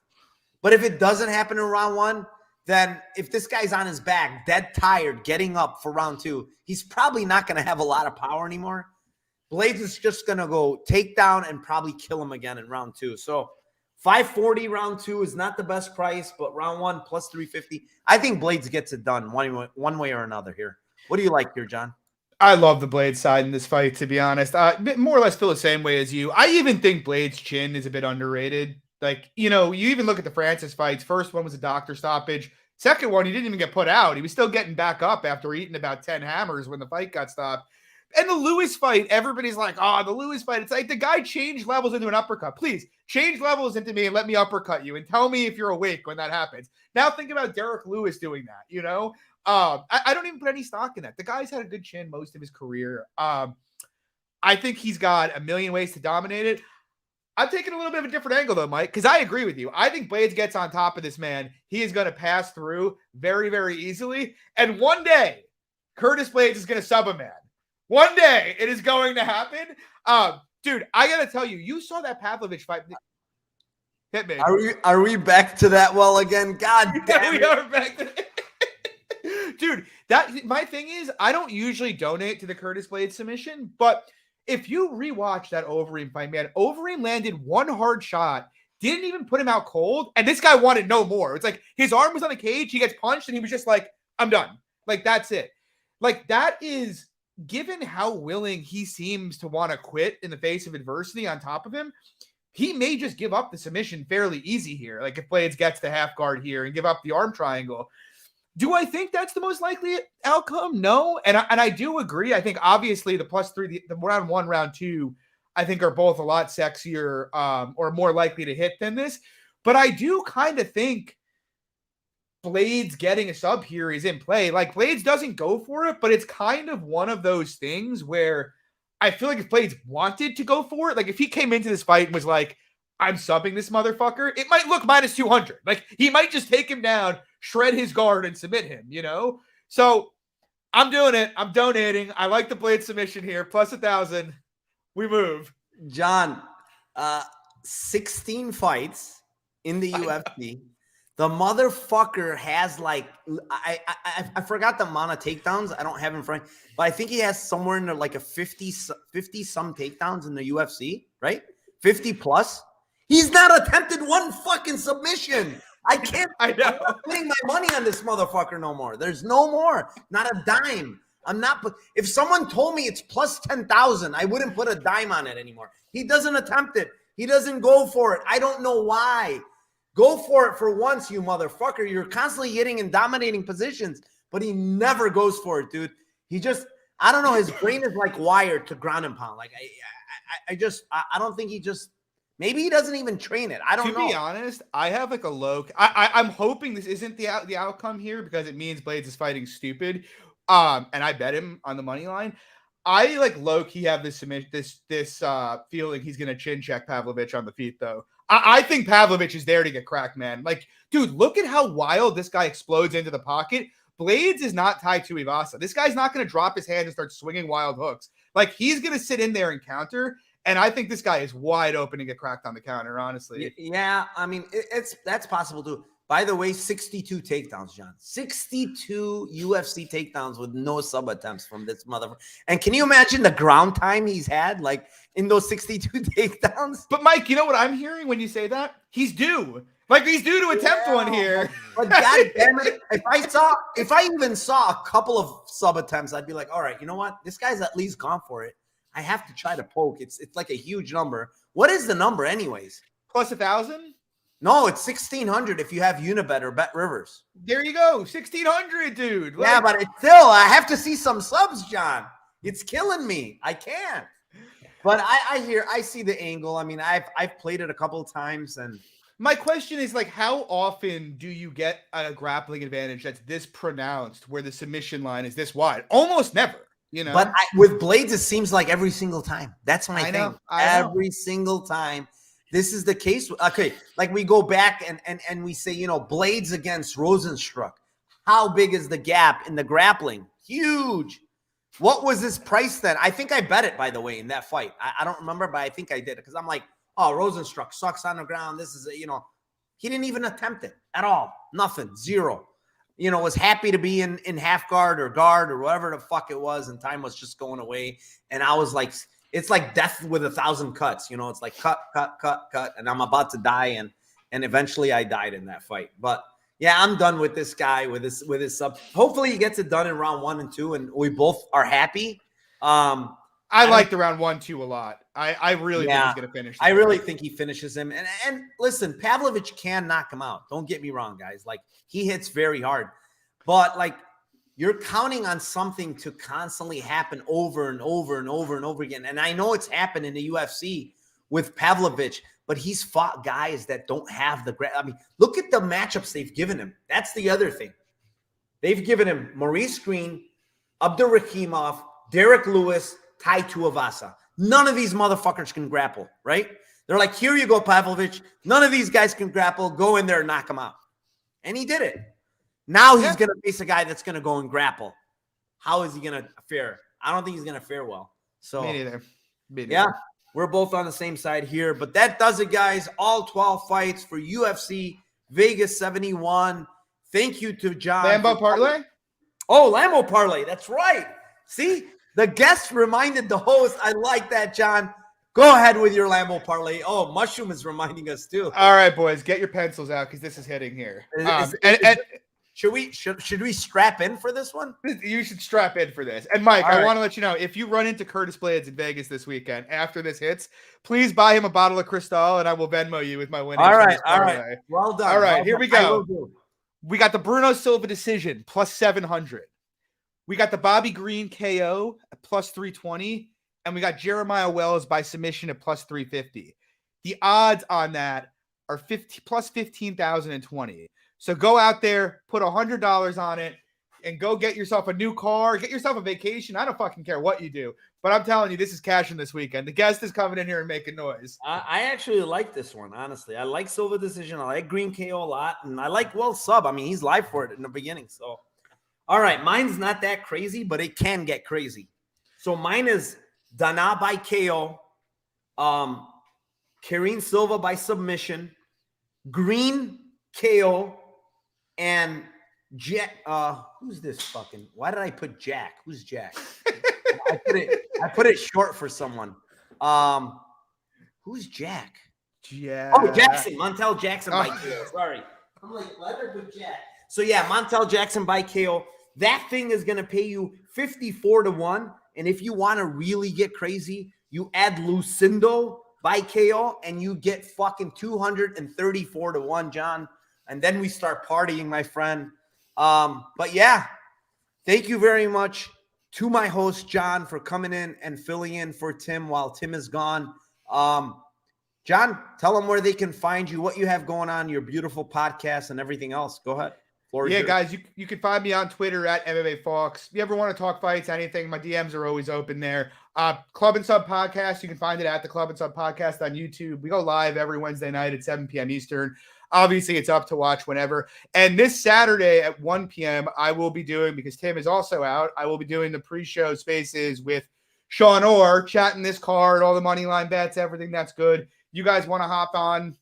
But if it doesn't happen in round 1, then if this guy's on his back, dead tired, getting up for round 2, he's probably not going to have a lot of power anymore. Blades is just going to go takedown and probably kill him again in round 2. So 540 round 2 is not the best price, but round 1 plus 350. I think Blades gets it done one way or another here. What do you like here, John? I love the Blades side in this fight, to be honest. More or less feel the same way as you. I even think Blades' chin is a bit underrated. Like, you know, you even look at the Francis fights. First one was a doctor stoppage. Second one, he didn't even get put out. He was still getting back up after eating about 10 hammers when the fight got stopped. And the Lewis fight, everybody's like, oh, the Lewis fight. It's like the guy changed levels into an uppercut. Please, change levels into me and let me uppercut you and tell me if you're awake when that happens. Now think about Derek Lewis doing that, you know? I don't even put any stock in that. The guy's had a good chin most of his career. I think he's got a million ways to dominate it. I'm taking a little bit of a different angle, though, Mike, because I agree with you. I think Blades gets on top of this man. He is going to pass through very, very easily. And one day, Curtis Blades is going to sub a man. One day, it is going to happen. Dude, I got to tell you, you saw that Pavlovich fight. Hit me. Are we back to that well again? God damn it. We are back to Dude, my thing is, I don't usually donate to the Curtis Blades submission, but if you rewatch that Overeem fight, man, Overeem landed one hard shot, didn't even put him out cold, and this guy wanted no more. It's like his arm was on the cage, he gets punched, and he was just like, I'm done. Like, that's it. Like, that is, given how willing he seems to want to quit in the face of adversity on top of him, he may just give up the submission fairly easy here. Like, if Blades gets the half guard here and give up the arm triangle. Do I think that's the most likely outcome? No. And I do agree. I think obviously the plus 3, the round 1, round 2, I think are both a lot sexier or more likely to hit than this. But I do kind of think Blades getting a sub here is in play. Like, Blades doesn't go for it, but it's kind of one of those things where I feel like if Blades wanted to go for it, like if he came into this fight and was like, I'm subbing this motherfucker, it might look minus 200. Like, he might just take him down, shred his guard, and submit him, you know? So I'm doing it. I'm donating. I like the Blade submission here. Plus 1,000. We move. John, 16 fights in the UFC. The motherfucker has like, I forgot the amount of takedowns. I don't have in front, but I think he has somewhere in there like a 50 some takedowns in the UFC, right? 50 plus. He's not attempted one fucking submission. I know. I'm not putting my money on this motherfucker no more. There's no more. Not a dime. I'm not. If someone told me it's plus 10,000, I wouldn't put a dime on it anymore. He doesn't attempt it. He doesn't go for it. I don't know why. Go for it for once, you motherfucker. You're constantly hitting and dominating positions, but he never goes for it, dude. He just, I don't know. His brain is like wired to ground and pound. Like I don't think he just. Maybe he doesn't even train it. I don't know. To be honest, I have like a low. I'm hoping this isn't the outcome here because it means Blades is fighting stupid. And I bet him on the money line. I like low key have this feeling he's gonna chin check Pavlovich on the feet though. I think Pavlovich is there to get cracked, man. Like, dude, look at how wild this guy explodes into the pocket. Blades is not Tai Tuivasa. This guy's not gonna drop his hand and start swinging wild hooks. Like, he's gonna sit in there and counter. And I think this guy is wide open to get cracked on the counter, honestly. Yeah, I mean, that's possible too. By the way, 62 takedowns, John. 62 UFC takedowns with no sub attempts from this motherfucker. And can you imagine the ground time he's had, like in those 62 takedowns? But Mike, you know what I'm hearing when you say that? He's due. Like he's due to attempt one here. But God damn it, if I even saw a couple of sub attempts, I'd be like, all right, you know what? This guy's at least gone for it. I have to try to poke. It's like a huge number. What is the number, anyways? Plus 1,000? No, it's 1,600 if you have Unibet or Bet Rivers. There you go. 1,600, dude. Like, yeah, but it's still, I have to see some subs, John. It's killing me. I can't. But I see the angle. I mean, I've played it a couple of times, and my question is, like, how often do you get a grappling advantage that's this pronounced where the submission line is this wide? Almost never, you know. But with Blades, it seems like every single time. That's my thing. Every single time. This is the case. Okay, like we go back and we say, you know, Blades against Rosenstruck. How big is the gap in the grappling? Huge. What was his price then? I think I bet it, by the way, in that fight. I don't remember, but I think I did, because I'm like, oh, Rosenstruck sucks on the ground. This is, you know, he didn't even attempt it at all. Nothing. Zero. You know, was happy to be in half guard or whatever the fuck it was, and time was just going away. And I was like, it's like death with 1,000 cuts. You know, it's like cut, and I'm about to die, and eventually I died in that fight. But yeah, I'm done with this guy with his sub. Hopefully he gets it done in round 1 and 2, and we both are happy. I like the round 1-2 a lot. I really think he's gonna finish. I really think he finishes him. And listen, Pavlovich can knock him out. Don't get me wrong, guys. Like, he hits very hard, but like, you're counting on something to constantly happen over and over and over and over again. And I know it's happened in the UFC with Pavlovich, but he's fought guys that don't have the – I mean, look at the matchups they've given him. That's the other thing. They've given him Maurice Green, Abdurakhimov, Derek Lewis, Tai Tuivasa. None of these motherfuckers can grapple, right? They're like, here you go, Pavlovich. None of these guys can grapple. Go in there and knock him out. And he did it. Now he's going to face a guy that's going to go and grapple. How is he going to fare? I don't think he's going to fare well. So, Me neither. Yeah, we're both on the same side here. But that does it, guys. All 12 fights for UFC Vegas 71. Thank you to John. Lambo parlay? Oh, Lambo parlay. That's right. See, the guest reminded the host. I like that, John. Go ahead with your Lambo parlay. Oh, Mushroom is reminding us too. All right, boys, get your pencils out because this is hitting here. Should we strap in for this one? You should strap in for this. And Mike, I want to let you know, if you run into Curtis Blades in Vegas this weekend after this hits, please buy him a bottle of Cristal, and I will Venmo you with my winnings. All right. Well done. All right, here we go. We got the Bruno Silva decision plus 700. We got the Bobby Green KO at plus 320, and we got Jeremiah Wells by submission at plus 350. The odds on that are plus 15,020. So go out there, put $100 on it, and go get yourself a new car, get yourself a vacation. I don't fucking care what you do, but I'm telling you, this is cashing this weekend. The guest is coming in here and making noise. I actually like this one, honestly. I like Silva decision. I like Green KO a lot, and I like Wells sub. I mean, he's live for it in the beginning. So, all right, mine's not that crazy, but it can get crazy. So mine is Dana by KO, Karine Silva by submission, Green KO, and Jack. Who's this fucking? Why did I put Jack? Who's Jack? I put it short for someone. Who's Jack? Yeah. Oh, Jackson. Montel Jackson by KO. Sorry. I'm like, why did I put Jack? So yeah, Montel Jackson by KO. That thing is gonna pay you 54-1. And if you want to really get crazy, you add Lucindo by KO and you get fucking 234-1, John. And then we start partying, my friend. But yeah, thank you very much to my host, John, for coming in and filling in for Tim while Tim is gone. John, tell them where they can find you, what you have going on, your beautiful podcast and everything else. Go ahead. Yeah, guys, you can find me on Twitter at MMA Fox. If you ever want to talk fights, anything, my DMs are always open there. Club and Sub Podcast, you can find it at the Club and Sub Podcast on YouTube. We go live every Wednesday night at 7 p.m. Eastern. Obviously, it's up to watch whenever. And this Saturday at 1 p.m., I will be doing, because Tim is also out, I will be doing the pre-show spaces with Sean Orr, chatting this card, all the money line bets, everything that's good. You guys want to hop on,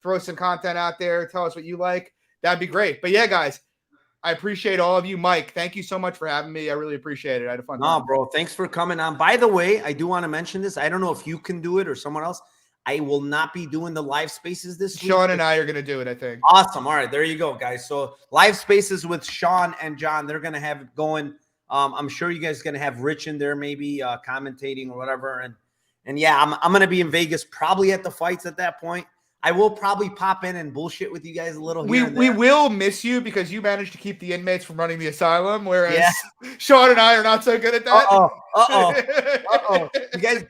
throw some content out there, tell us what you like. That'd be great. But yeah, guys, I appreciate all of you. Mike, thank you so much for having me. I really appreciate it. I had a fun No, time. bro. Thanks for coming on. By the way, I do want to mention this. I don't know if you can do it or someone else. I will not be doing the live spaces this week. Sean and I are going to do it, I think. Awesome. All right. There you go, guys. So live spaces with Sean and John. They're going to have it going. I'm sure you guys are going to have Rich in there, maybe commentating or whatever. And yeah, I'm going to be in Vegas probably at the fights at that point. I will probably pop in and bullshit with you guys a little here. We will miss you because you managed to keep the inmates from running the asylum, whereas Yeah. Sean and I are not so good at that. Uh-oh. You guys,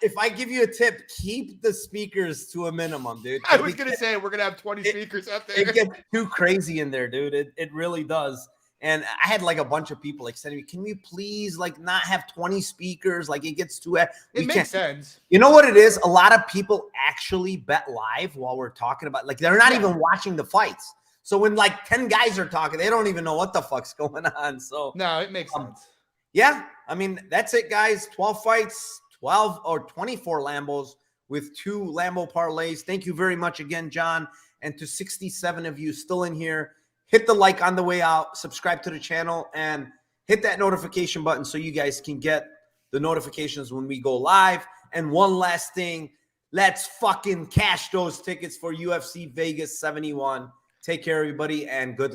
if I give you a tip, keep the speakers to a minimum, dude. I was going to say, we're going to have 20 speakers up there. It gets too crazy in there, dude. It really does. And I had like a bunch of people like sending me, can we please like not have 20 speakers? Like it gets too, it makes sense. You know what it is? A lot of people actually bet live while we're talking about, like they're not even watching the fights. So when like 10 guys are talking, they don't even know what the fuck's going on. So no, it makes sense. Yeah. I mean, that's it, guys. 12 fights, 12 or 24 Lambos with 2 Lambo parlays. Thank you very much again, John. And to 67 of you still in here, hit the like on the way out, subscribe to the channel, and hit that notification button so you guys can get the notifications when we go live. And one last thing, let's fucking cash those tickets for UFC Vegas 71. Take care, everybody, and good luck.